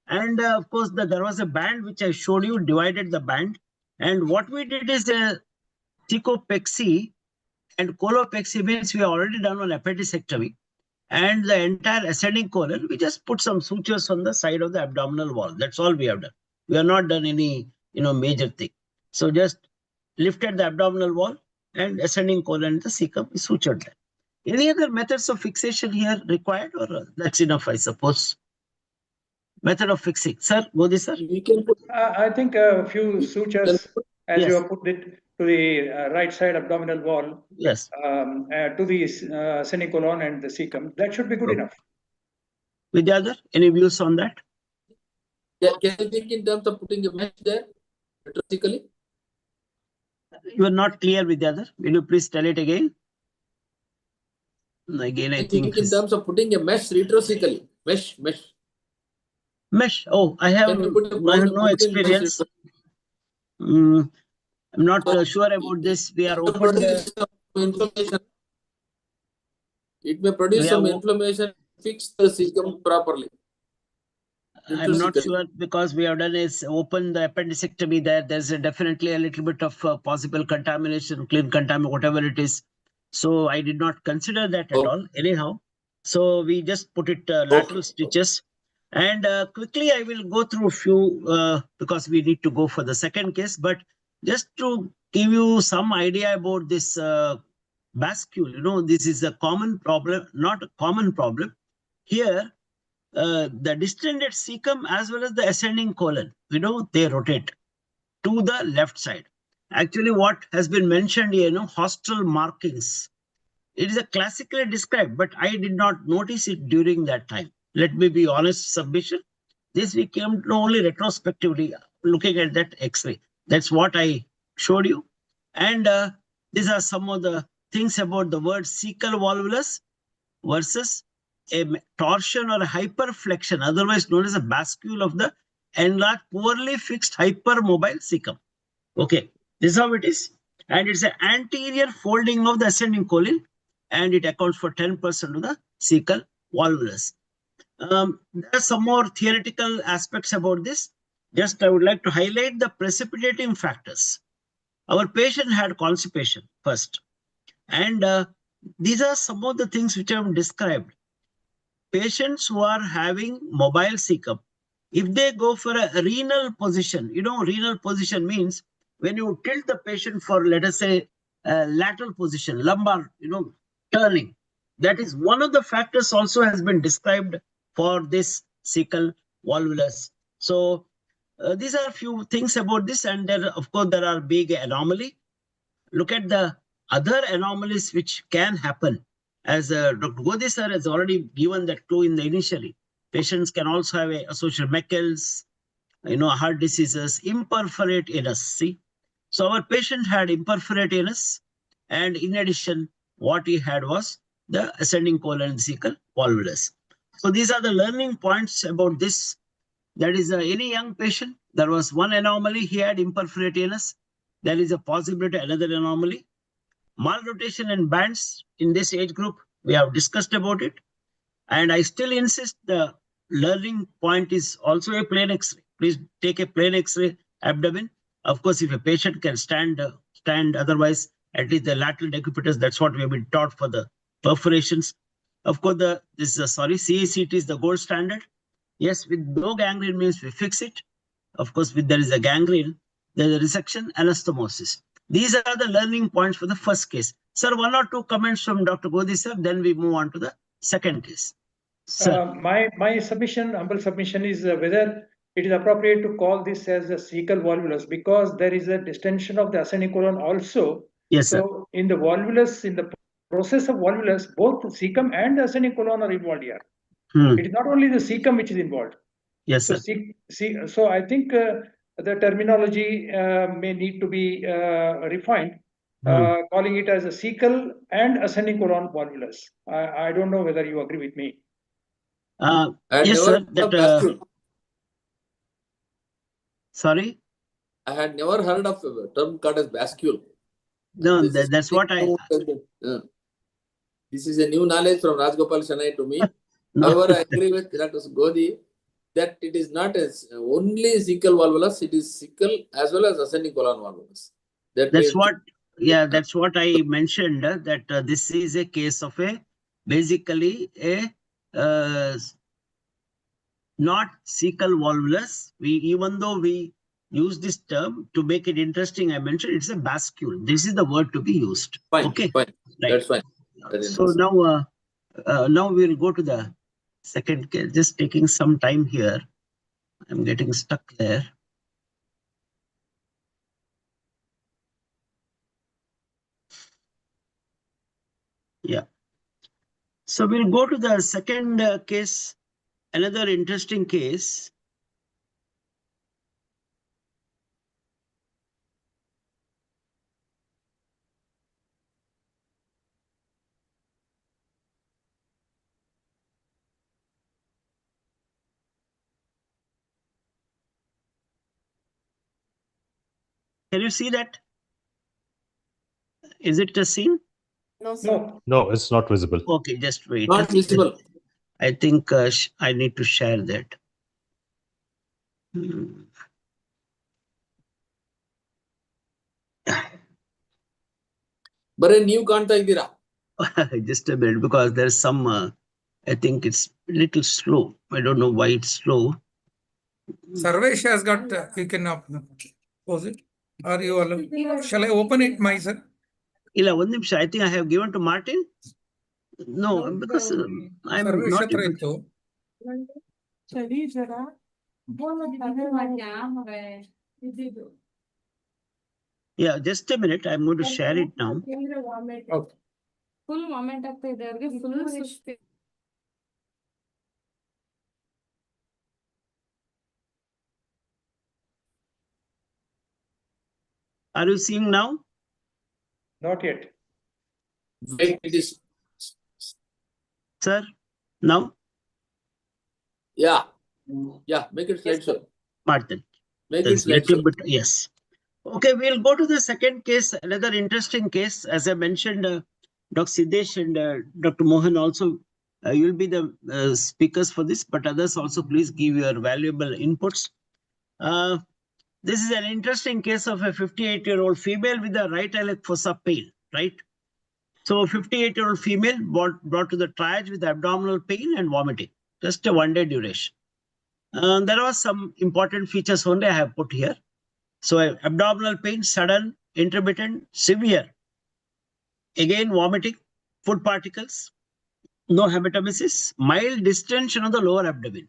And of course, there was a band which I showed you, divided the band. And what we did is a cecopexy and colopexy, means we have already done one appendicectomy. And the entire ascending colon, we just put some sutures on the side of the abdominal wall. That's all we have done. We have not done any, major thing. So just lifted the abdominal wall and ascending colon, the cecum is sutured there. Any other methods of fixation here required, or that's enough, I suppose? Method of fixing. Sir, Godhi, sir? We can put, I think a few sutures, as you have put it, to the right side abdominal wall. Yes. To the ascending colon and the cecum. That should be good enough. Vidyadhar, any views on that? Yeah, can you think in terms of putting a mesh there, vertically? You are not clear, Vidyadhar. Will you please tell it again? Again, I think in terms of putting a mesh retrocecally. Mesh. Mesh. Oh, I have no experience. I'm not sure about this. We are open. It may produce some inflammation. Fix the cecum properly. I'm not sure because we have done is open the appendicectomy there. There's definitely a little bit of possible contamination, clean contamination, whatever it is. So I did not consider that at all. Anyhow, so we just put it lateral stitches. And quickly I will go through a few because we need to go for the second case. But just to give you some idea about this bascule, you know, this is a common problem, not a common problem. Here, the distended cecum as well as the ascending colon, you know, they rotate to the left side. Actually, what has been mentioned here, you know, hostile markings. It is a classically described, but I did not notice it during that time. Let me be honest, submission. This we came to know only retrospectively looking at that X-ray. That's what I showed you. And these are some of the things about the word cecal volvulus versus a torsion or a hyperflexion, otherwise known as a bascule of the enlarged, poorly fixed hypermobile cecum. Okay, this is how it is. And it's an anterior folding of the ascending colon, and it accounts for 10% of the cecal volvulus. There are some more theoretical aspects about this. Just I would like to highlight the precipitating factors. Our patient had constipation first. And these are some of the things which I have described. Patients who are having mobile cecum, if they go for a renal position, you know, renal position means when you tilt the patient for, let us say, lateral position, lumbar, you know, turning. That is one of the factors also has been described for this cecal volvulus. So these are a few things about this, and there, of course, there are big anomaly. Look at the other anomalies which can happen. As Dr. Godhi sir has already given that clue in the initially. Patients can also have associated Meckel's, you know, heart diseases, imperforate anus. See, so our patient had imperforate anus, and in addition, what he had was the ascending colon cecal volvulus. So these are the learning points about this. That is any young patient. There was one anomaly, he had imperforate anus. There is a possibility another anomaly. Malrotation and bands in this age group, we have discussed about it. And I still insist the learning point is also a plain X-ray. Please take a plain X-ray abdomen. Of course, if a patient can stand, otherwise, at least the lateral decupitous, that's what we have been taught for the perforations. Of course, CACT is the gold standard. Yes, with no gangrene means we fix it. Of course, with there is a gangrene, there is a resection, anastomosis. These are the learning points for the first case. Sir, one or two comments from Dr. Godhi sir, then we move on to the second case. Sir. My submission, humble submission is whether it is appropriate to call this as a cecal volvulus because there is a distension of the ascending colon also. Yes, sir. So in the volvulus, in the process of volvulus, both cecum and the ascending colon are involved here. It is not only the cecum which is involved. Yes, so sir. So I think the terminology may need to be refined, calling it as a cecal and ascending colon volvulus. I don't know whether you agree with me. Yes, sir. Sorry? I had never heard of a term called as bascule. No, that's what I... This is a new knowledge from Rajgopal Shenoy to me. However, I agree with Dr. Godhi that it is not as only cecal volvulus, it is cecal as well as ascending colon volvulus. That's what I mentioned, that this is a case of basically a not cecal volvulus. Even though we use this term to make it interesting, I mentioned it's a bascule. This is the word to be used. Fine, okay, fine. Right. That's fine. So now we'll go to the second case. Just taking some time here. I'm getting stuck there. Yeah. So we'll go to the second case, another interesting case. Can you see that? Is it seen? No, sir. No, it's not visible. Okay, just wait. Not visible. I think I need to share that. ಬರೀ ನೀವು ಕಾಣ್ತಾ ಇದ್ದೀರಾ? Just a minute, because there's some, I think it's a little slow. I don't know why it's slow. Sarvesha has got, you can close it. Are you alone? Shall I open it myself? Ila, one nimsha, I think I have given to Martin. No, because I'm Sarvesha not able to. Yeah, just a minute. I'm going to share it now. Okay. Full moment ಆಗ್ತಾ ಇದೆ ಅವ್ರಿಗೆ full Are you seeing now? Not yet. Wait, it is. Sir, now? Yeah. Yeah, make it slideshow. Martin. Make it There's little slideshow. bit, yes. Okay, we'll go to the second case, another interesting case. As I mentioned, Dr. Siddesh and Dr. Mohan also, you'll be the speakers for this, but others also please give your valuable inputs. This is an interesting case of a 58-year-old female with a right iliac fossa pain, right? So 58-year-old female brought to the triage with abdominal pain and vomiting, just a 1-day duration. There are some important features only I have put here. So abdominal pain, sudden, intermittent, severe. Again, vomiting, food particles, no hematemesis, mild distension of the lower abdomen.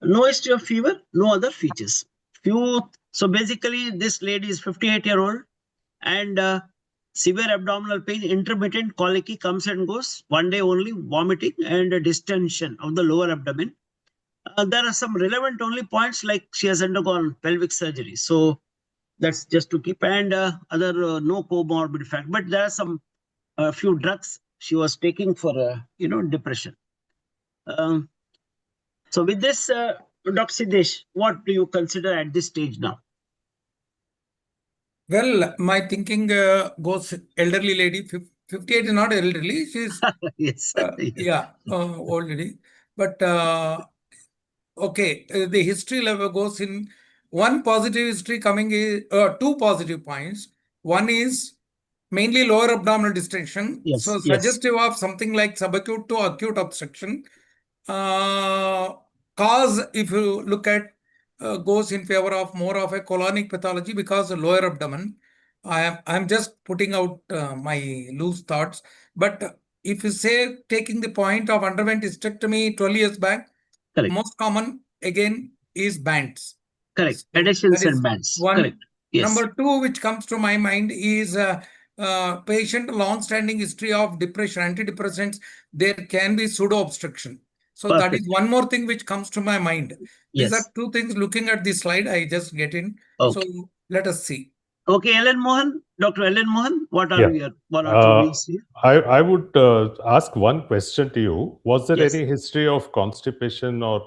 No history of fever, no other features. So basically, this lady is 58-year-old and severe abdominal pain, intermittent, colicky, comes and goes, 1 day only, vomiting and distension of the lower abdomen. There are some relevant only points, like she has undergone pelvic surgery. So that's just to keep, and other no comorbid fact. But there are some few drugs she was taking for depression. So with this, Dr. Siddesh, what do you consider at this stage now? Well, my thinking goes elderly lady. 58 is not elderly. She's Yes. yeah, old lady. But okay, the history level goes in one positive history coming is two positive points. One is mainly lower abdominal distension. Yes, So yes. suggestive of something like subacute to acute obstruction. Cause, if you look at, goes in favor of more of a colonic pathology because the lower abdomen. I'm just putting out my loose thoughts. But if you say taking the point of underwent hysterectomy 12 years back, Correct. most common again is bands. Correct. So Adhesions that is and bands. one. Correct. Yes. Number two, which comes to my mind, is patient long-standing history of depression, antidepressants. There can be pseudo obstruction. So Perfect. that is one more thing which comes to my mind. These Yes. are two things. Looking at this slide, I just get in. Okay. So let us see. Okay, Ellen Mohan, Dr. Ellen Mohan, what are your one or two views here? I would ask one question to you. Was there Yes. any history of constipation or,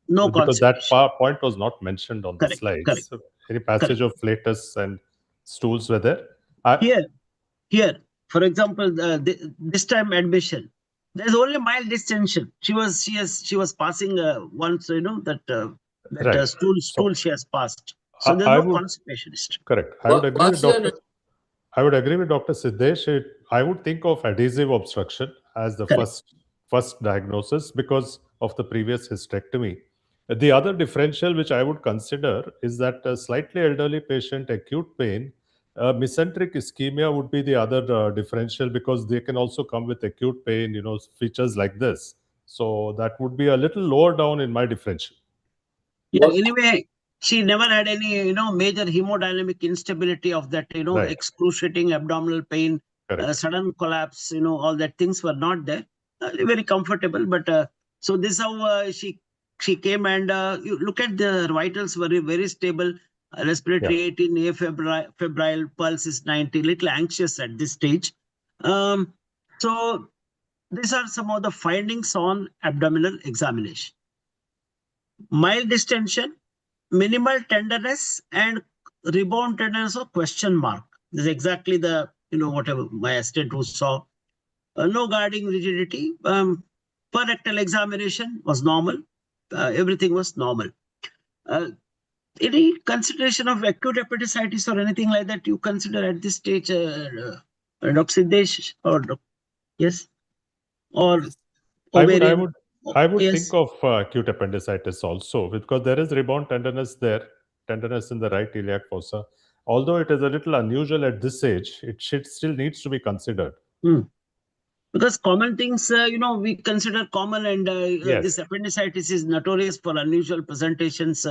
No because that constipation. point was not mentioned on Correct, the slides. correct. So any passage of flatus and stools were there? Here, for example, this time admission, there's only mild distension. She was passing once, that stool she has passed. So there's no constipation history. Correct. I would agree with Dr. Siddesh. I would think of adhesive obstruction as the first diagnosis because of the previous hysterectomy. The other differential which I would consider is that a slightly elderly patient, acute pain, mesenteric ischemia would be the other differential, because they can also come with acute pain, features like this. So that would be a little lower down in my differential. Yeah, anyway, she never had any, major hemodynamic instability of that, Right. excruciating abdominal pain, sudden collapse, all that things were not there. Very comfortable, but so this is how she came, and you look at the vitals, very, very stable. Respiratory 18, febrile, pulse is 90, little anxious at this stage. So these are some of the findings on abdominal examination. Mild distension, minimal tenderness, and rebound tenderness or question mark. This is exactly the, whatever my assistant who saw. No guarding rigidity. Per rectal examination was normal. Everything was normal. Any consideration of acute appendicitis or anything like that you consider at this stage, Dr. Siddesh, or yes, or ovarian? I would Yes. think of acute appendicitis also, because there is rebound tenderness there, tenderness in the right iliac fossa. Although it is a little unusual at this age, it still needs to be considered. Because common things, we consider common, and this appendicitis is notorious for unusual presentations.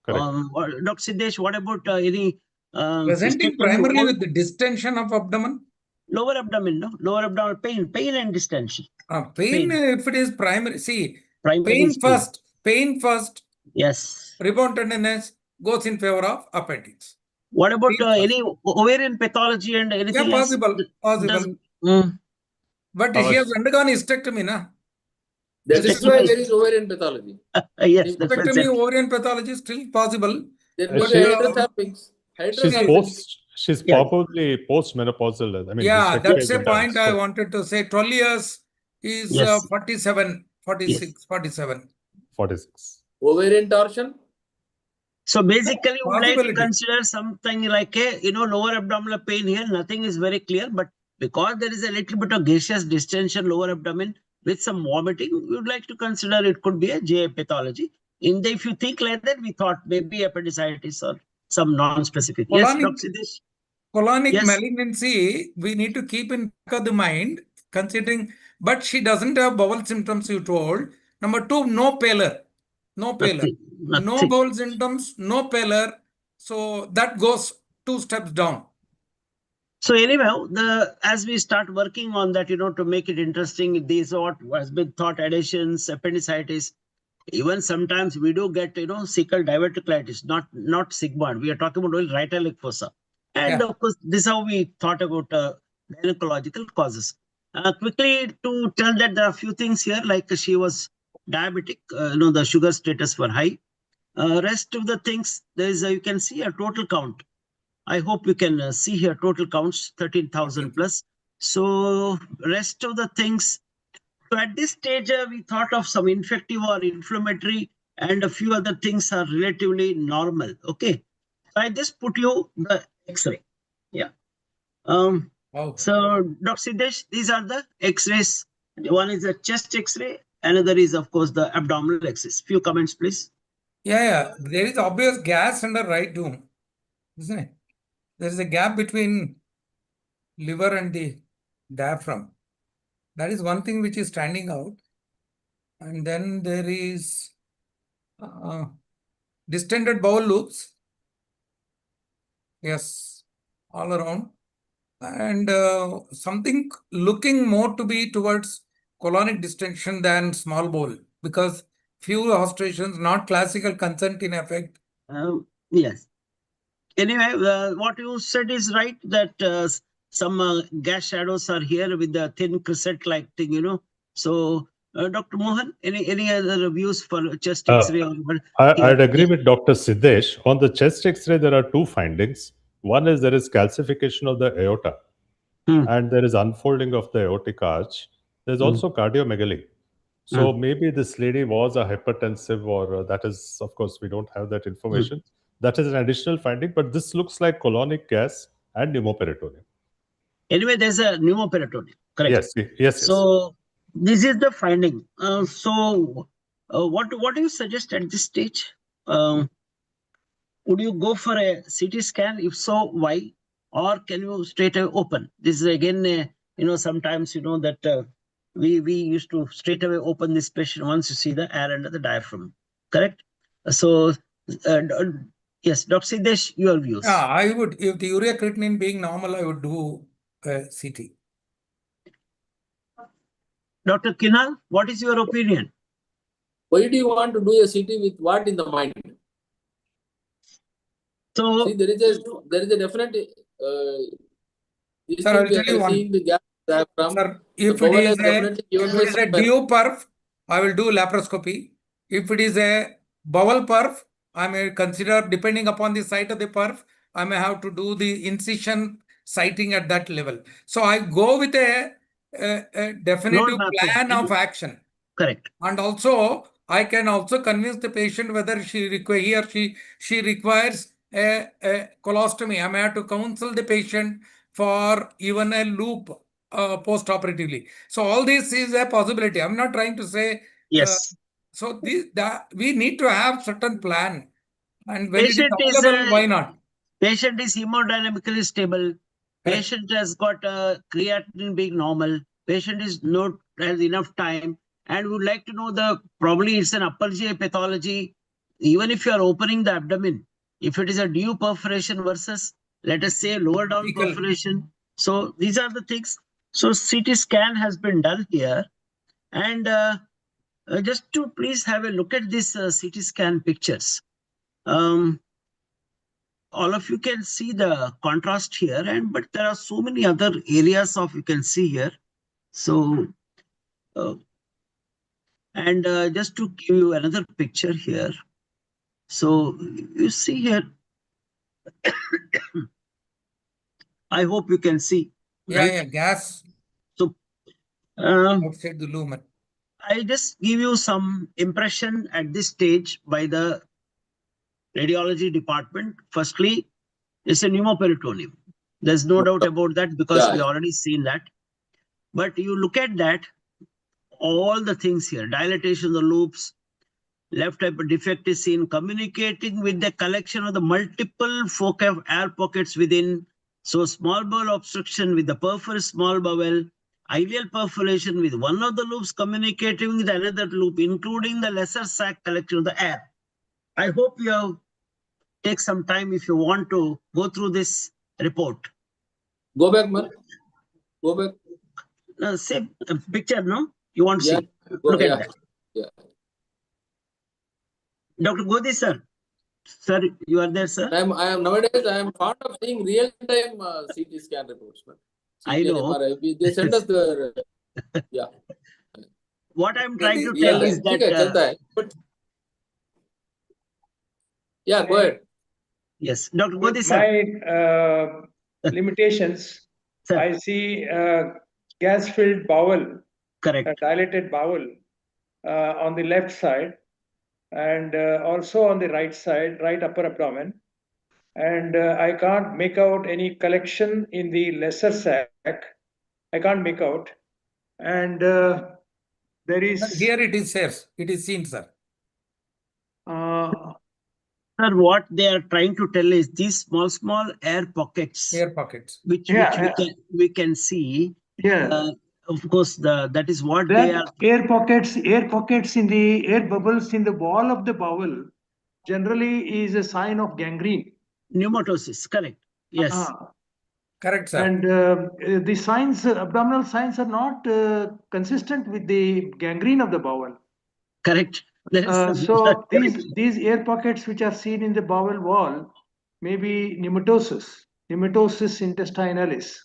Correct. Dr. Siddesh, what about any presenting primarily with the distension of abdomen? Lower abdomen, no? Lower abdominal pain and distension. Pain, if it is primary, see, Primary pain first. Yes. Rebound tenderness goes in favor of appendix. What about any ovarian pathology and anything else? Possible. But he has undergone hysterectomy, na? That is why there is ovarian pathology. Yes. Hysterectomy, ovarian pathology is still possible. There may be hydrotherapy. She's probably postmenopausal. I mean, that's a point I wanted to say. 12 years is 47, 46, 47. 46. Ovarian torsion? So basically, we would like to consider something like a, lower abdominal pain here. Nothing is very clear, but because there is a little bit of gaseous distension, lower abdomen with some vomiting, we would like to consider it could be a JA pathology. If you think like that, we thought maybe appendicitis or some non-specific. Yes, Dr. Siddesh? Colonic malignancy, we need to keep in back of the mind, considering, but she doesn't have bowel symptoms, you told. Number 2, no pallor. No pallor. Nothing. No bowel symptoms, no pallor. So that goes 2 steps down. So anyway, as we start working on that, to make it interesting, these are what has been thought: adhesions, appendicitis. Even sometimes we do get, cecal diverticulitis, not sigmoid. We are talking about only right iliac fossa. And of course, this is how we thought about gynecological causes. Quickly to tell that there are a few things here, like she was diabetic, the sugar status were high. Rest of the things, there is you can see a total count. I hope you can see here total counts 13,000 plus. So rest of the things. So at this stage, we thought of some infective or inflammatory, and a few other things are relatively normal. Okay. So I just put you the X-ray. Yeah. So Dr. Siddesh, these are the X-rays. One is a chest X-ray. Another is, of course, the abdominal X-rays. Few comments, please. Yeah. There is obvious gas under right dome, isn't it? There is a gap between liver and the diaphragm. That is one thing which is standing out. And then there is distended bowel loops. Yes, all around. And something looking more to be towards colonic distension than small bowel, because few obstructions, not classical consent in effect. Yes. Anyway, what you said is right, that some gas shadows are here with the thin crescent-like thing, So, Dr. Mohan, any other views for chest X-ray? I'd agree with Dr. Siddesh. On the chest X-ray, there are 2 findings. One is there is calcification of the aorta, and there is unfolding of the aortic arch. There's also cardiomegaly. So maybe this lady was a hypertensive, or that is, of course, we don't have that information. That is an additional finding, but this looks like colonic gas and pneumoperitoneum. Anyway, there's a pneumoperitoneum, correct? Yes. So this is the finding. What do you suggest at this stage? Would you go for a CT scan? If so, why? Or can you straight away open? This is again, sometimes that we used to straight away open this patient once you see the air under the diaphragm, correct? So yes, Dr. Siddesh, your views. Yeah, I would, if the urea creatinine being normal, I would do CT. Dr. Kinhal, what is your opinion? Why do you want to do a CT with what in the mind? So see, there is a definite. Sir, I'll tell you one. The gap diaphragm. Sir, if it is a DO perf, I will do laparoscopy. If it is a bowel perf, I may consider, depending upon the site of the perf, I may have to do the incision sighting at that level. So I go with a definitive plan of action. Correct. And also, I can also convince the patient whether he or she requires a colostomy. I may have to counsel the patient for even a loop post-operatively. So all this is a possibility. I'm not trying to say. Yes. So we need to have certain plan. And when Patient it is available, why not? Patient is hemodynamically stable. Patient has got creatinine being normal. Patient is not has enough time and would like to know probably it's an upper GI pathology. Even if you are opening the abdomen, if it is a DU perforation versus, let us say, lower down perforation. So these are the things. So CT scan has been done here. And just to please have a look at this CT scan pictures. All of you can see the contrast here, but there are so many other areas you can see here. So, just to give you another picture here. So you see here, I hope you can see. Right? Yeah, gas. So, outside the lumen. I just give you some impression at this stage by the radiology department. Firstly, it's a pneumoperitoneum. There's no doubt about that because we already seen that. But you look at that, all the things here, dilatation of the loops, left type of defect is seen, communicating with the collection of the multiple foci of air pockets within. So small bowel obstruction with the perforate small bowel, ileal perforation with one of the loops communicating with another loop, including the lesser sac collection of the air. I hope you have take some time if you want to go through this report. Go back, man. Go back. Same picture, no? You want to see? Look at that. Yeah. Dr. Godhi, sir. Sir, you are there, sir? Nowadays, I am fond of seeing real-time CT scan reports, man. I know. They send us the... Yeah. What I'm trying to tell is that... Yeah, go ahead. Yes, Dr. Godhi, sir. My limitations, sir. I see gas-filled bowel, correct, a dilated bowel on the left side, and also on the right side, right upper abdomen. And I can't make out any collection in the lesser sac. I can't make out. And there is... Here it is, sir. It is seen, sir. Sir, what they are trying to tell is these small air pockets, which we can see. Yeah. Of course, that is what they are. Air pockets in the air bubbles in the wall of the bowel generally is a sign of gangrene. Pneumatosis, correct. Yes. Correct, sir. And the signs, abdominal signs, are not consistent with the gangrene of the bowel. Correct. So these air pockets which are seen in the bowel wall may be pneumatosis intestinalis,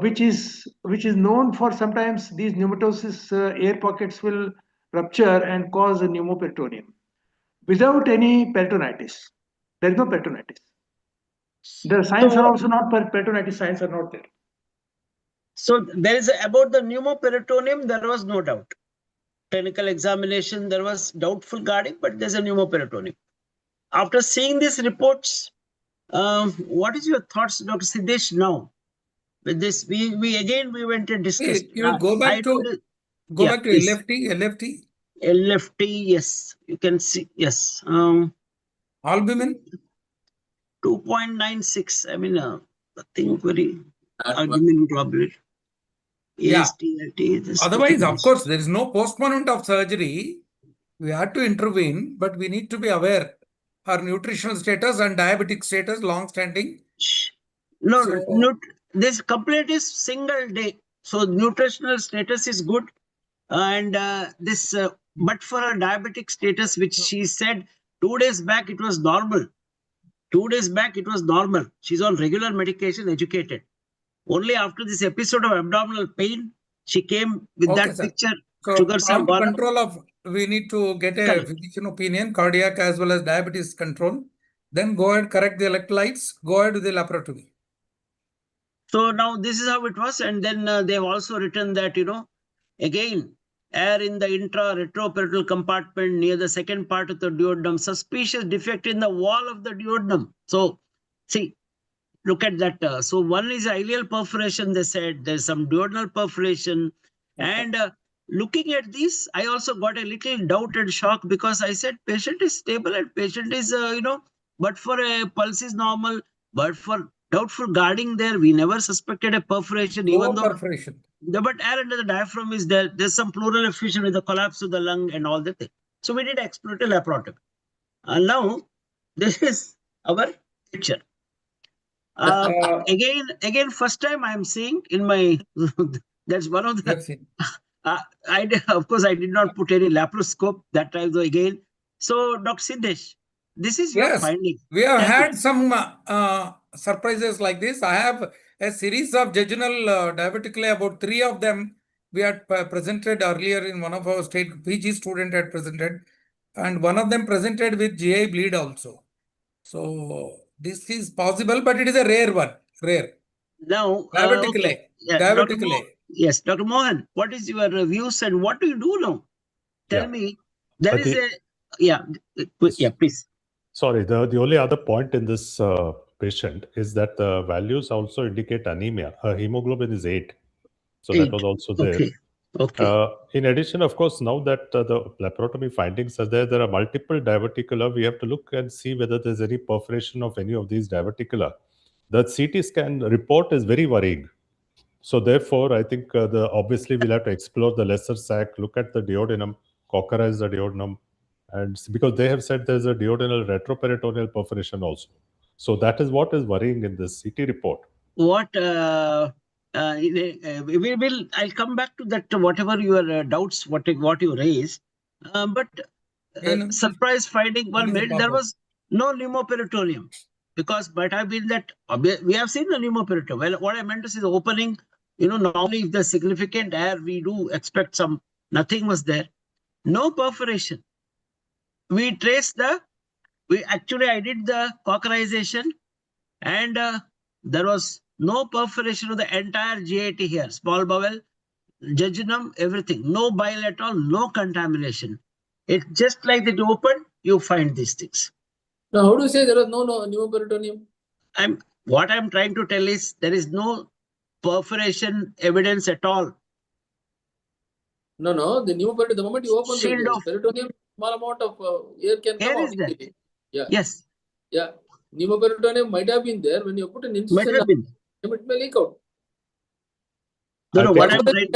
which is known for sometimes these pneumatosis air pockets will rupture and cause a pneumoperitoneum without any peritonitis. There is no peritonitis. The signs are also not peritonitis. Signs are not there. So there is about the pneumoperitoneum. There was no doubt. Clinical examination, there was doubtful guarding, but there's a pneumoperitoneum. After seeing these reports, what is your thoughts, Dr. Siddesh, now? With this, we went and discussed. You go back to LFT. LFT, yes, you can see, yes. Albumin? 2.96. I mean, nothing very albumin probability. Yeah. Otherwise, of course, there is no postponement of surgery. We have to intervene, but we need to be aware our nutritional status and diabetic status long-standing. No, this complaint is single day. So nutritional status is good. And but for a diabetic status, which she said 2 days back, it was normal. 2 days back, it was normal. She's on regular medication, educated. Only after this episode of abdominal pain, she came with that picture. So sugars have gone control of, we need to get a physician opinion, cardiac as well as diabetes control. Then go ahead, correct the electrolytes, go ahead with the laparotomy. So now this is how it was. And then they have also written that, again, air in the intra-retroperitoneal compartment near the second part of the duodenum, suspicious defect in the wall of the duodenum. So see, look at that. So one is ileal perforation, they said. There's some duodenal perforation. And looking at this, I also got a little doubt and shock because I said patient is stable and patient is, but for a pulse is normal, but for doubtful guarding there, we never suspected a perforation, even though perforation. But air under the diaphragm is there. There's some pleural effusion with the collapse of the lung and all that thing. So we did exploratory laparotomy. And now this is our picture. Again, first time I'm seeing in my, that's one of the, of course, I did not put any laparoscope that time though again. So Dr. Siddesh, this is your finding. We have had some surprises like this. I have a series of jejunal diverticulae, about 3 of them we had presented earlier in one of our state PG student had presented, and one of them presented with GI bleed also. So this is possible, but it is a rare one, rare. Now, diverticulae. Okay. Yeah, diverticulae. Yes, Dr. Mohan, what is your views and what do you do now? Tell me, there is please. Sorry, the only other point in this patient is that the values also indicate anemia. Her hemoglobin is 8. So 8. That was also there. Okay. In addition, of course, now that the laparotomy findings are there are multiple diverticula. We have to look and see whether there's any perforation of any of these diverticula. The CT scan report is very worrying. So therefore, I think obviously we'll have to explore the lesser sac, look at the duodenum, cauterize the duodenum, and because they have said there's a duodenal retroperitoneal perforation also. So that is what is worrying in this CT report. What I'll come back to that, whatever your doubts, what you raised. But surprise finding 1 minute, there was no pneumoperitoneum. Because might have been that we have seen the pneumoperitoneum. Well, what I meant to say, the opening, normally if there's significant air, we do expect some, nothing was there. No perforation. We traced I did the cauterization and there was no perforation of the entire GIT here, small bowel, jejunum, everything. No bile at all, no contamination. It's just like that open, you find these things. Now, how do you say there was no pneumoperitoneum? What I'm trying to tell is there is no perforation evidence at all. No, the pneumoperitoneum, the moment you open the peritoneum, small amount of air can come out. Yeah. Yes. Yeah. Pneumoperitoneum might have been there when you put an incision. It may leak out. I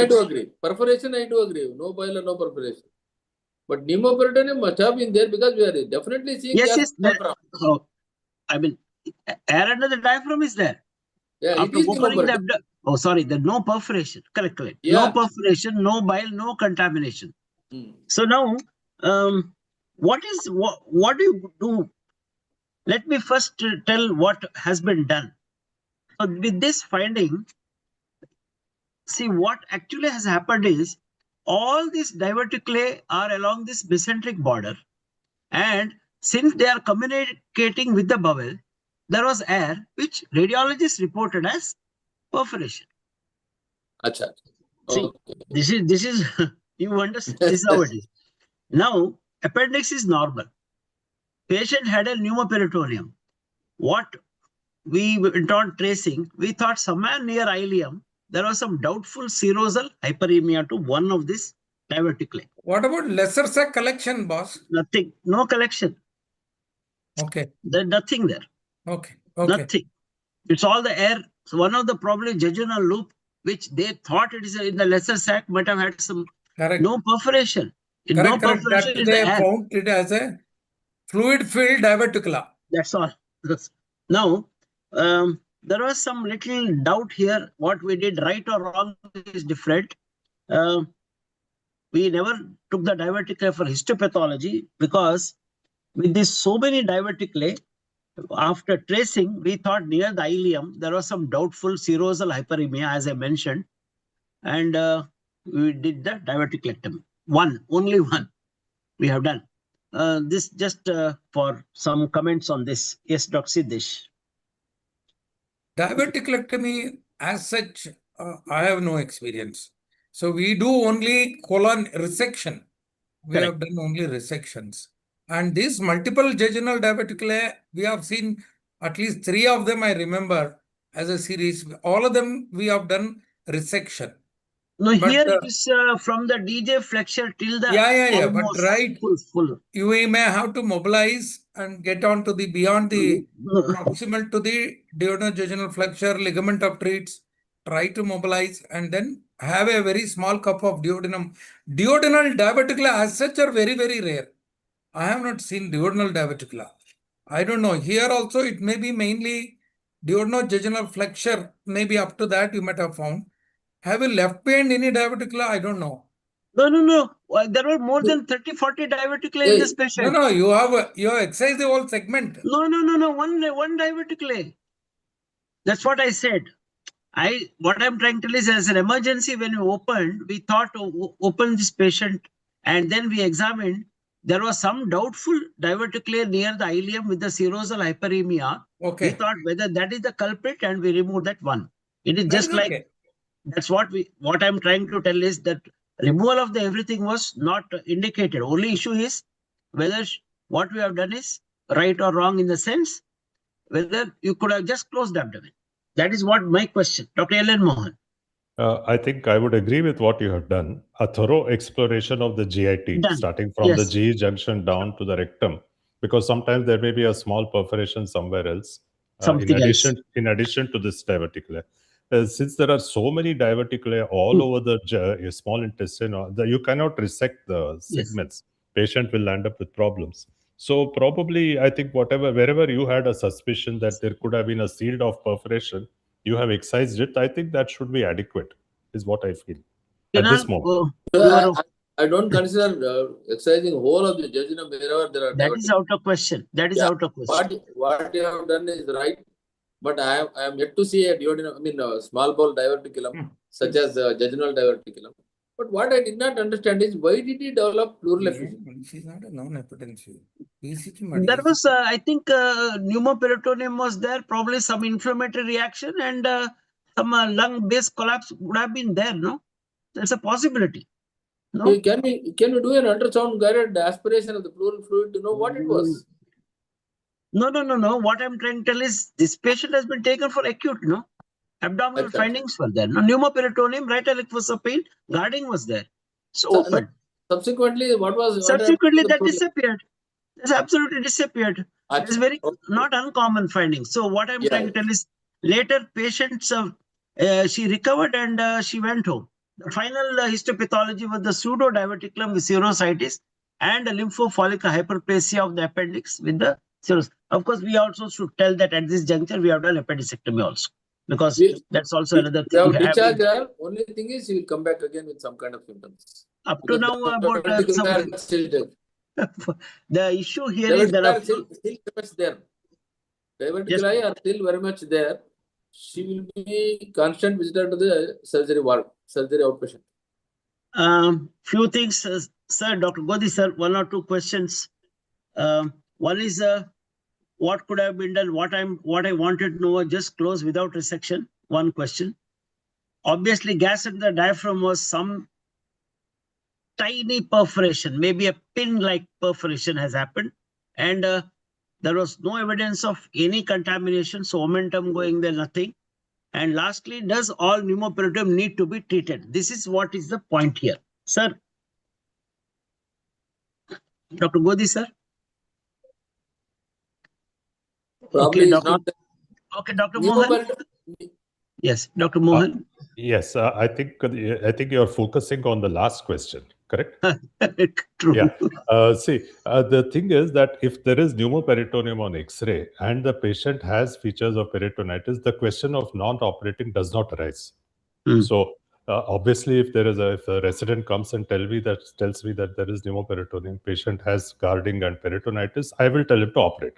do agree. Perforation, I do agree. No bile or no perforation. But pneumoperitoneum must have been there because we are definitely seeing diaphragm. Air under the diaphragm is there. Yeah, after opening the no perforation. Correct. Yeah. No perforation, no bile, no contamination. So now, what do you do? Let me first tell what has been done. So with this finding, see what actually has happened is all these diverticulae are along this mesenteric border, and since they are communicating with the bowel, there was air which radiologists reported as perforation. Achha. See, this is you understand. This is how it is. Now, appendix is normal. Patient had a pneumoperitoneum. What we went on tracing, we thought somewhere near ileum, there was some doubtful serosal hyperemia to one of these diverticulae. What about lesser sac collection, boss? Nothing. No collection. Okay. There's nothing there. Okay. Nothing. It's all the air. So one of the probably jejunal loop, which they thought it is in the lesser sac, might have had some no perforation. Correct. That they found it as a fluid-filled diverticula. That's all. Now, there was some little doubt here. What we did right or wrong is different. We never took the diverticulae for histopathology because with this so many diverticulae, after tracing, we thought near the ileum, there was some doubtful serosal hyperemia, as I mentioned. And we did the diverticulectomy. Only one we have done. this just for some comments on this. Yes, Dr. Siddesh. Diverticulectomy as such, I have no experience. So we do only colon resection. We have done only resections. And these multiple jejunal diverticulae, we have seen at least 3 of them I remember as a series. All of them we have done resection. No, But, here it is from the DJ flexure till the Yeah. But almost right, full. You may have to mobilize and get on to the beyond the proximal to the duodenojejunal flexure ligament of treats. Try to mobilize and then have a very small cup of duodenum. Duodenal diverticula as such are very, very rare. I have not seen duodenal diverticula. I don't know. Here also it may be mainly duodenojejunal flexure. Maybe up to that you might have found. Have you left behind any diverticula? I don't know. No. There were more than 30-40 diverticulae in this patient. No. You have excised the whole segment. No. One diverticulae. That's what I said. What I'm trying to tell is, as an emergency, when we opened, we thought to open this patient, and then we examined. There was some doubtful diverticulae near the ileum with the serosal hyperemia. Okay. We thought whether that is the culprit, and we removed that one. It is just like okay. That's what I'm trying to tell is that removal of the everything was not indicated. Only issue is whether what we have done is right or wrong in the sense whether you could have just closed the abdomen. That is what my question. Dr. Ellen Mohan. I think I would agree with what you have done. A thorough exploration of the GIT, starting from the GE junction down to the rectum, because sometimes there may be a small perforation somewhere else. In addition to this diverticulae. Since there are so many diverticulae all over the small intestine, you cannot resect the segments. Patient will end up with problems. So probably, I think wherever you had a suspicion that there could have been a sealed off perforation, you have excised it. I think that should be adequate, is what I feel at this moment. I don't consider excising whole of the jejunum wherever there are. That is out of question. That is out of question. What you have done is right, but I am yet to see a duodenum, small bowel diverticulum, such as jejunal diverticulum. But what I did not understand is why did he develop pleural effusion? She is not a non-hypertensive. There was, I think, pneumoperitoneum was there, probably some inflammatory reaction, and some lung base collapse would have been there, no? That's a possibility. No? Can we do an ultrasound guided aspiration of the pleural fluid to know what it was? No. What I'm trying to tell is this patient has been taken for acute, no? Abdominal findings were there. No, pneumoperitoneum, right elymphosa pain, guarding was there. So open. Subsequently, that disappeared. That's absolutely disappeared. It's very not uncommon finding. So what I'm trying to tell is later patients, she recovered and she went home. The final histopathology was the pseudo diverticulum with serositis and a lymphofollicular hyperplasia of the appendix with the cirrhosis. Of course, we also should tell that at this juncture we have done appendicectomy also, because that's also another thing. Only thing is, you will come back again with some kind of symptoms. Up to now, about the issue here is there are still very much there. Diverticulae are still very much there. She will be constant visitor to the surgery ward, surgery outpatient. Few things, sir, Dr. Godhi, sir, 1 or 2 questions. One is what could have been done? What I wanted to know, just close without resection. One question. Obviously, gas in the diaphragm was some tiny perforation, maybe a pin-like perforation has happened, and there was no evidence of any contamination, so momentum going there, nothing. And lastly, does all pneumoperitoneum need to be treated? This is what is the point here. Sir. Dr. Godhi, sir. Probably okay, Dr. Mohan. Yes, Dr. Mohan. Yes, I think you're focusing on the last question, correct? True. Yeah. See, the thing is that if there is pneumoperitoneum on X-ray and the patient has features of peritonitis, the question of non-operating does not arise. So obviously, if a resident comes and tells me that there is pneumoperitoneum, patient has guarding and peritonitis, I will tell him to operate.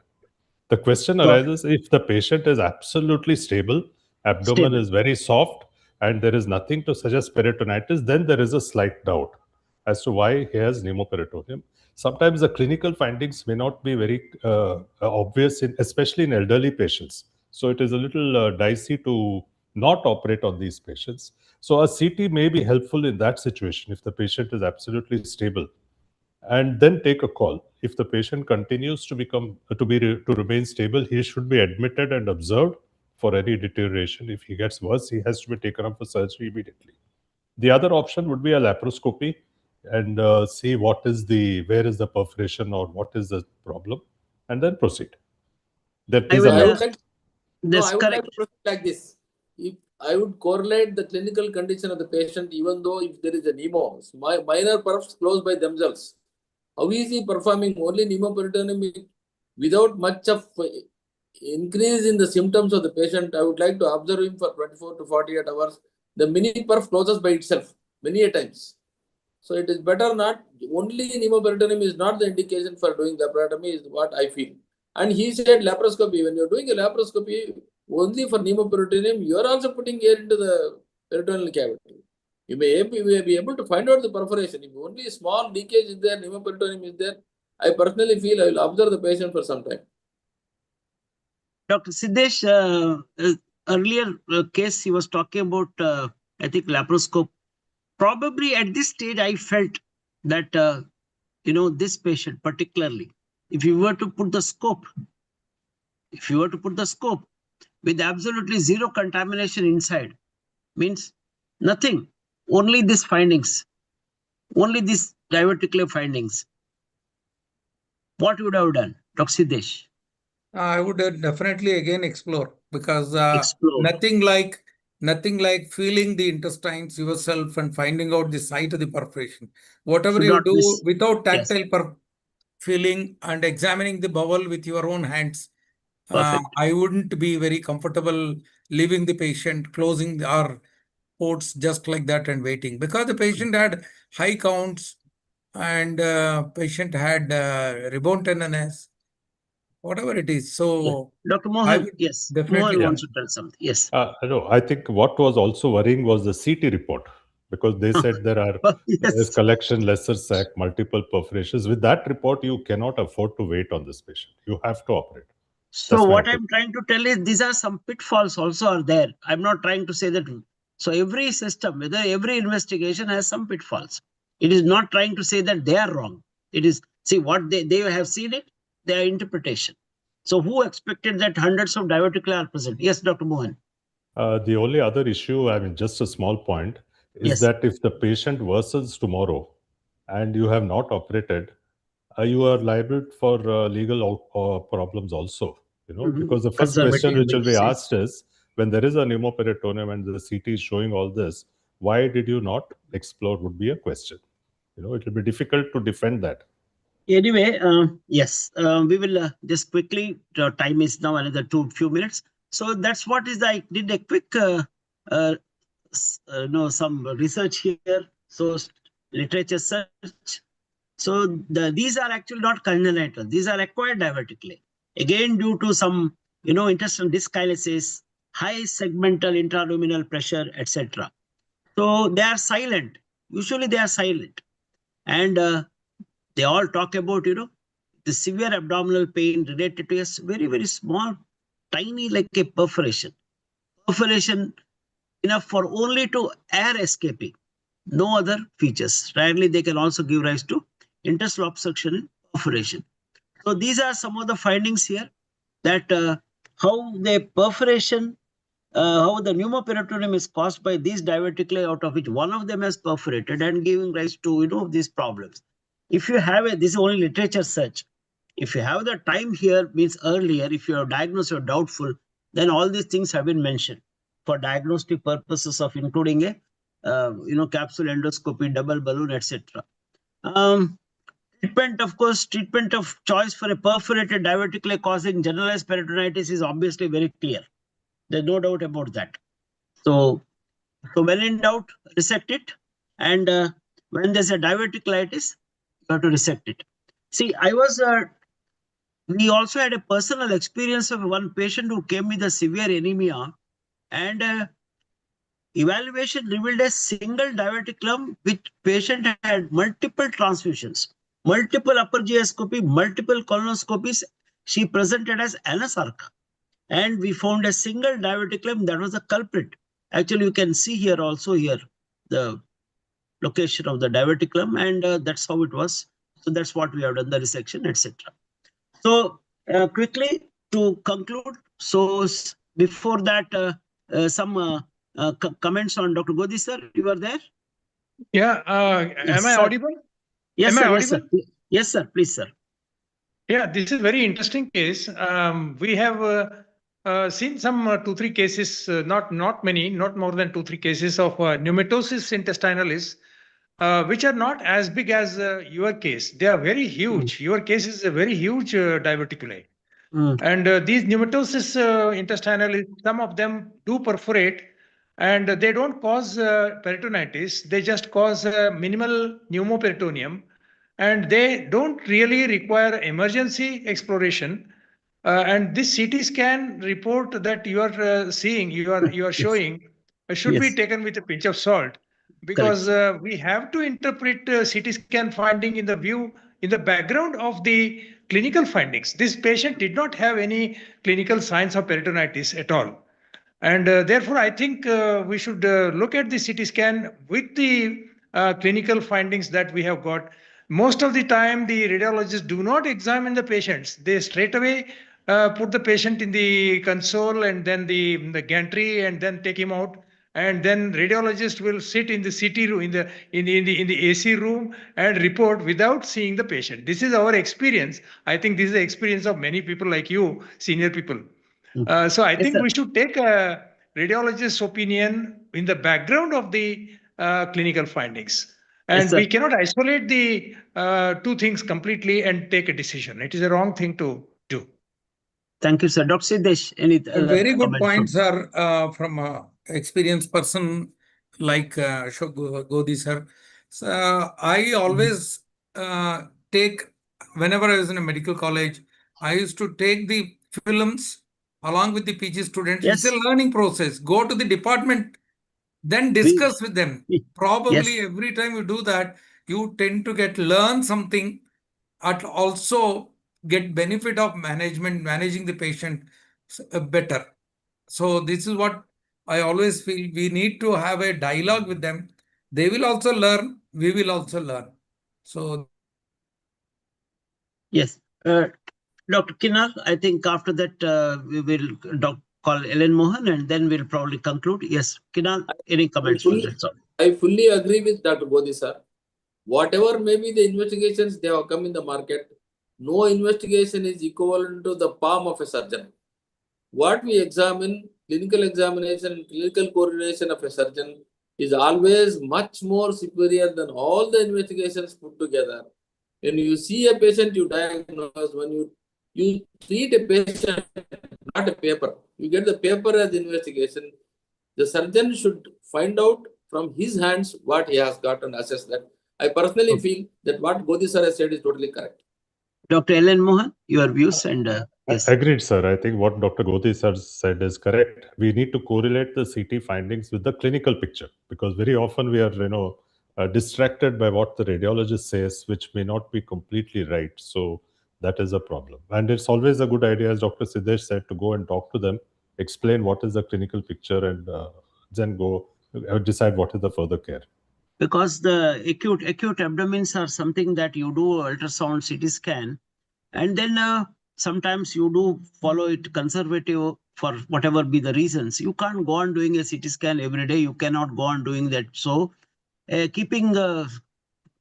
The question arises if the patient is absolutely stable, abdomen is very soft, and there is nothing to suggest peritonitis, then there is a slight doubt as to why he has pneumoperitoneum. sometimes the clinical findings may not be very obvious, especially in elderly patients. So it is a little dicey to not operate on these patients. So a CT may be helpful in that situation if the patient is absolutely stable, and then take a call. If the patient continues to remain stable, he should be admitted and observed for any deterioration. If he gets worse, he has to be taken up for surgery immediately. The other option would be a laparoscopy and see where is the perforation or what is the problem, and then proceed. I would like that's correct. to proceed like this. If I would correlate the clinical condition of the patient, even though if there is a pneumo, minor perfs close by themselves. How is he performing only pneumoperitoneum without much of increase in the symptoms of the patient? I would like to observe him for 24 to 48 hours. The mini perf closes by itself many a times. So it is better not, only pneumoperitoneum is not the indication for doing laparotomy is what I feel. And he said laparoscopy, when you're doing a laparoscopy only for pneumoperitoneum, you are also putting air into the peritoneal cavity. You may be able to find out the perforation. If only small leakage is there, pneumoperitoneum is there, I personally feel I will observe the patient for some time. Dr. Siddesh, earlier case he was talking about, I think, laparoscope. Probably at this stage, I felt that, this patient particularly, if you were to put the scope, with absolutely zero contamination inside, means nothing, only these findings, only these diverticular findings. What would have done, Dr. Siddesh? I would definitely again explore, because Explore. nothing like feeling the intestines yourself and finding out the site of the perforation. Whatever Should you not do miss. without Yes. tactile feeling and examining the bowel with your own hands, Perfect. I wouldn't be very comfortable leaving the patient, closing our ports just like that and waiting, because the patient had high counts and patient had rebound tenderness, whatever it is. So Dr. I Mohan, would yes. definitely Mohan wants to tell something. Yes. No, I think what was also worrying was the CT report, because they said there is collection, lesser sac, multiple perforations. With that report, you cannot afford to wait on this patient. You have to operate. So what I'm trying to tell is these are some pitfalls also are there. I'm not trying to say that. So every system, whether every investigation has some pitfalls. It is not trying to say that they are wrong. It is, see what they have seen it, their interpretation. So who expected that hundreds of diverticular are present? Yes, Dr. Mohan. The only other issue, just a small point, is that if the patient worsens tomorrow and you have not operated, you are liable for legal problems also. Because the first question which will be asked is, when there is a pneumoperitoneum and the CT is showing all this, why did you not explore? Would be a question. It will be difficult to defend that. Anyway, yes, we will just quickly. Time is now another few minutes. So that's what is. I did a quick, some research here. So literature search. So these are actually not congenital. These are acquired divertically. Again, due to some, intestinal dyskinesis, high segmental intraluminal pressure, etc. So they are silent. Usually they are silent. And they all talk about, the severe abdominal pain related to a very, very small, tiny, like a perforation. Perforation enough for only to air escaping. No other features. Rarely they can also give rise to intestinal obstruction and perforation. So these are some of the findings here, that how the perforation, how the pneumoperitoneum is caused by these diverticulae, out of which one of them has perforated and giving rise to, these problems. If you have this is only literature search. If you have the time here, means earlier, if you have diagnosed or doubtful, then all these things have been mentioned for diagnostic purposes of including a, capsule endoscopy, double balloon, etc. Treatment, of course, treatment of choice for a perforated divertically causing generalized peritonitis is obviously very clear. There's no doubt about that. So when in doubt, resect it. And when there's a diverticulitis, you have to resect it. See, we also had a personal experience of one patient who came with a severe anemia, and evaluation revealed a single diverticulum which patient had multiple transfusions. multiple upper GI-scopy, multiple colonoscopies. She presented as anasarca. And we found a single diverticulum that was the culprit. Actually, you can see here also the location of the diverticulum, and that's how it was. So that's what we have done, the resection, etc. So quickly to conclude, so before that, some comments on Dr. Godhi, sir. You are there? Yeah. Yes, am I sir. audible? Yes, Am sir. I Yes, sir. audible? Yes, sir. Please, sir. Yeah, this is a very interesting case. We have seen some 2-3 cases, not many, not more than 2-3 cases of pneumatosis intestinalis, which are not as big as your case. They are very huge. Your case is a very huge diverticuli. And these pneumatosis intestinalis, some of them do perforate, and they don't cause peritonitis. They just cause minimal pneumoperitoneum, and they don't really require emergency exploration. And this CT scan report that you are seeing, you are showing, should be taken with a pinch of salt, because we have to interpret CT scan finding in the background of the clinical findings. This patient did not have any clinical signs of peritonitis at all. And therefore, I think we should look at the CT scan with the clinical findings that we have got. Most of the time, the radiologists do not examine the patients. They straight away put the patient in the console and then the gantry and then take him out. And then radiologist will sit in the CT room, in the AC room, and report without seeing the patient. This is our experience. I think this is the experience of many people like you, senior people. So I think we should take a radiologist's opinion in the background of the clinical findings. And we cannot isolate the two things completely and take a decision. It is a wrong thing to do. Thank you, sir. Dr. Siddesh, any very good points, sir, from an experienced person like Ashok Godhi, sir. So, I always take, whenever I was in a medical college, I used to take the films along with the PG students. It's a learning process. Go to the department, then discuss with them. Probably every time you do that, you tend to learn something, and also get benefit of managing the patient better. So this is what I always feel. We need to have a dialogue with them. They will also learn. We will also learn. So yes, Dr. Kinhal, I think after that we will call Ellen Mohan, and then we'll probably conclude. Yes, Kinhal, any comments on that? I fully agree with Dr. Godhi, sir. Whatever may be the investigations they have come in the market, no investigation is equivalent to the palm of a surgeon. What we examine, clinical examination, clinical coordination of a surgeon is always much more superior than all the investigations put together. When you see a patient, you diagnose. When you treat a patient, not a paper. You get the paper as investigation. The surgeon should find out from his hands what he has got and assess that. I personally feel that what Godhi sir has said is totally correct. Dr. Ellen Mohan, your views and yes. Agreed, sir. I think what Dr. Godhi sir said is correct. We need to correlate the CT findings with the clinical picture, because very often we are distracted by what the radiologist says, which may not be completely right. So that is a problem. And it's always a good idea, as Dr. Siddesh said, to go and talk to them, explain what is the clinical picture, and then go decide what is the further care. Because the acute abdomens are something that you do ultrasound, CT scan, and then sometimes you do follow it conservative for whatever be the reasons. You can't go on doing a CT scan every day. You cannot go on doing that. So keeping the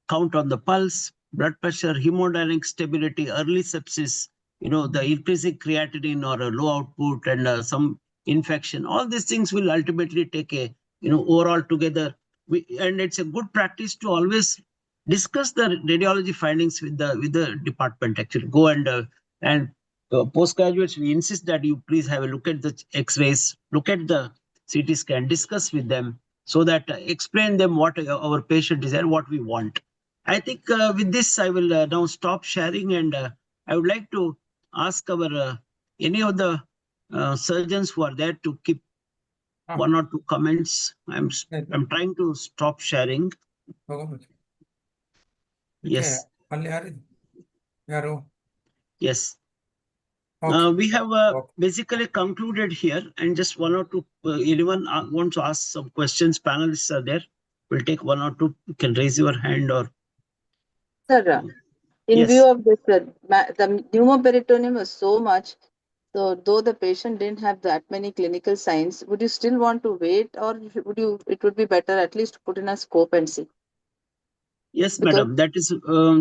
count on the pulse, blood pressure, hemodynamic stability, early sepsis, the increasing creatinine or a low output and some infection, all these things will ultimately take a, overall together. And it's a good practice to always discuss the radiology findings with the department. Actually, go and postgraduates, we insist that you please have a look at the X-rays, look at the CT scan, discuss with them, so that explain them what our patient is and what we want. I think with this, I will now stop sharing, and I would like to ask our any of the surgeons who are there to keep one or two comments. I'm trying to stop sharing. Okay. Yes. Yes. Okay. We have basically concluded here, and just one or two, anyone wants to ask some questions, panelists are there. We'll take one or two. You can raise your hand or. Sir, in Yes. view of this, the pneumoperitoneum was so much. So though the patient didn't have that many clinical signs, would you still want to wait, or it would be better at least to put in a scope and see? Yes, Because- madam.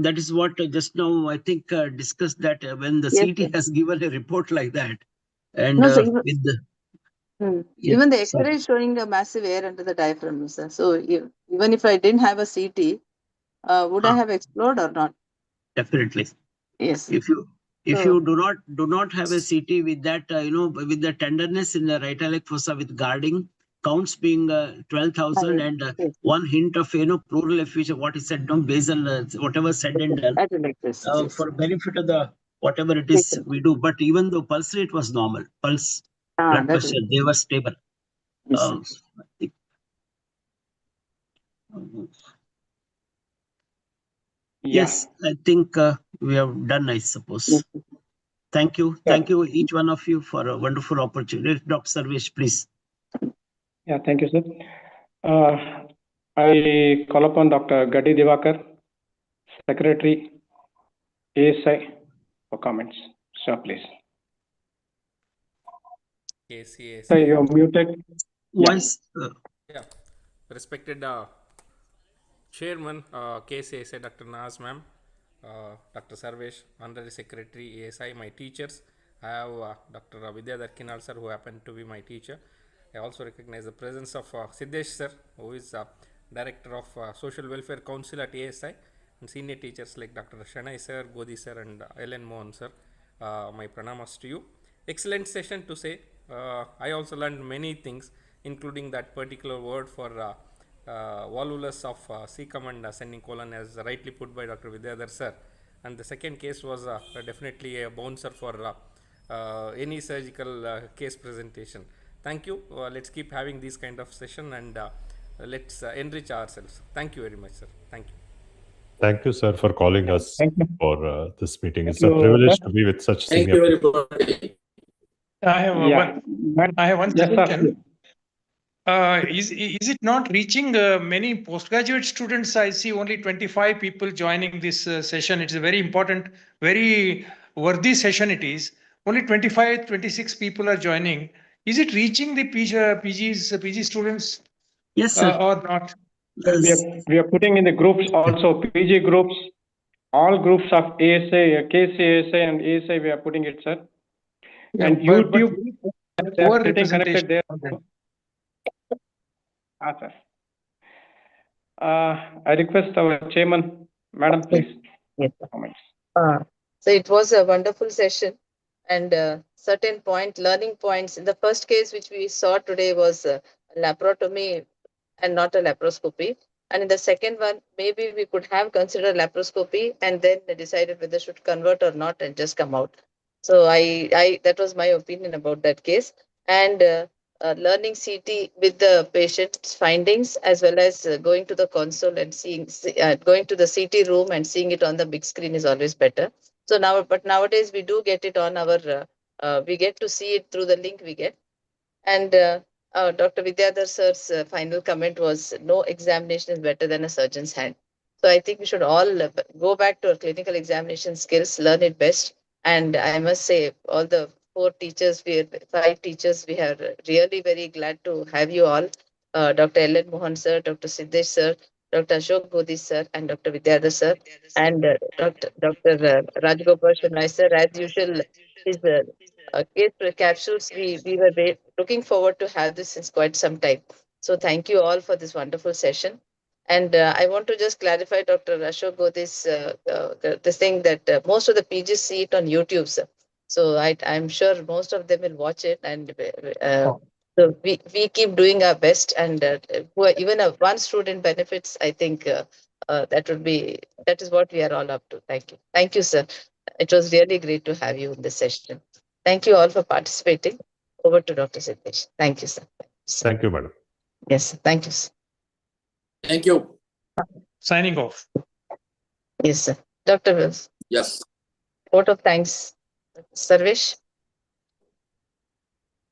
That is what just now I think discussed that when the Yes, CT sir. has given a report like that, and No, sir, with the even the yes, X-ray is showing a massive air under the diaphragm, sir. So even if I didn't have a CT, would I have explored or not? definitely. Yes. If you So- do not have a CT with that with the tenderness in the right iliac fossa with guarding counts being 12,000 and Yes. one hint of pleural effusion, what is said, no basal, whatever said and done, I don't like this. Yes. for benefit of the whatever it is we do. But even though pulse rate was normal, pulse, blood that pressure, they were stable. Yes. Yes, I think we have done, I suppose. Yes. Thank you. Thank you, each one of you, for a wonderful opportunity. Dr. Sarvesh, please. Yeah, thank you, sir. I call upon Dr. Gadi Divakar, Secretary, ASI, for comments. Sir, please. KSCASI. Sir, you're muted. Voice. Yeah. Respected Chairman, KSCASI, Dr. Naaz ma'am, Dr. Sarvesh, Honorary Secretary, ASI, my teachers. I have Dr. Vidyadhar Kinhal sir, who happened to be my teacher. I also recognize the presence of Siddesh sir, who is Director of Social Welfare Council at ASI, and senior teachers like Dr. Shenoy sir, Godhi sir, and Mohan sir. My pranamas to you. Excellent session to say. I also learned many things, including that particular word for volvulus of cecum and ascending colon, as rightly put by Dr. Vidyadhar sir. And the second case was definitely a bouncer for any surgical case presentation. Thank you. Let's keep having these kind of session, and let's enrich ourselves. Thank you very much, sir. Thank you. Thank you, sir, for calling us Thank you. for this meeting. Thank It's a you, privilege sir. to be with such Thank senior you, people. everybody. I have one Yes, suggestion. Is it not reaching many postgraduate students? I see only 25 people joining this session. It's a very important, very worthy session it is. Only 25, 26 people are joining. Is it reaching the PG students? Yes, sir. Or not? We are putting in the groups also, PG groups, all groups of ASA, KSCASI and ASI, we are putting it, sir. Yeah, and but YouTube, they are getting connected there. Sir. I request our chairman, madam, please. Yes. Comments. So it was a wonderful session, and certain learning points. In the first case which we saw today was laparotomy and not a laparoscopy. And in the second one, maybe we could have considered laparoscopy and then decided whether should convert or not and just come out. So that was my opinion about that case. And learning CT with the patient's findings, as well as going to the console and going to the CT room and seeing it on the big screen is always better. So but nowadays we do get it on we get to see it through the link we get. And Dr. Vidyadhar sir's final comment was, no examination is better than a surgeon's hand. So I think we should all go back to our clinical examination skills, learn it best. And I must say, all the 5 teachers, we are really very glad to have you all. Dr. Mohan sir, Dr. Siddesh sir, Dr. Ashok Godhi sir, and Dr. Vidyadhar sir, and Dr. Rajgopal Shenoy sir. As usual, his case capsules, we were looking forward to have this since quite some time. So thank you all for this wonderful session. And I want to just clarify, Dr. Ashok Godhi's this thing that most of the PGs see it on YouTube, sir. So I'm sure most of them will watch it, and so we keep doing our best, and even if one student benefits, I think that is what we are all up to. Thank you, sir. It was really great to have you in this session. Thank you all for participating. Over to Dr. Siddesh. Thank you, sir. Thank you, madam. Yes, thank you, sir. Thank you. Signing off. Yes, sir. Dr. Wills. Yes. Vote of thanks. Sarvesh.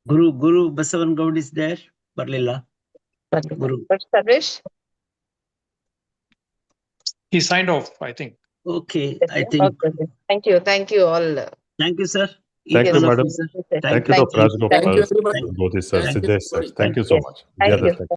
Gurubasavana Gaud is there. Barlilla. Guru. Sarvesh. He signed off, I think. Okay, I think. Okay. Thank you. Thank you all. Thank you, sir. Thank you, madam. Sir. Thank you, Dr. Rajgopal, Thank you, everybody. Godhi sir, Thank you, Siddesh sir. everybody. Thank you so much. Thank Vidyadhar you.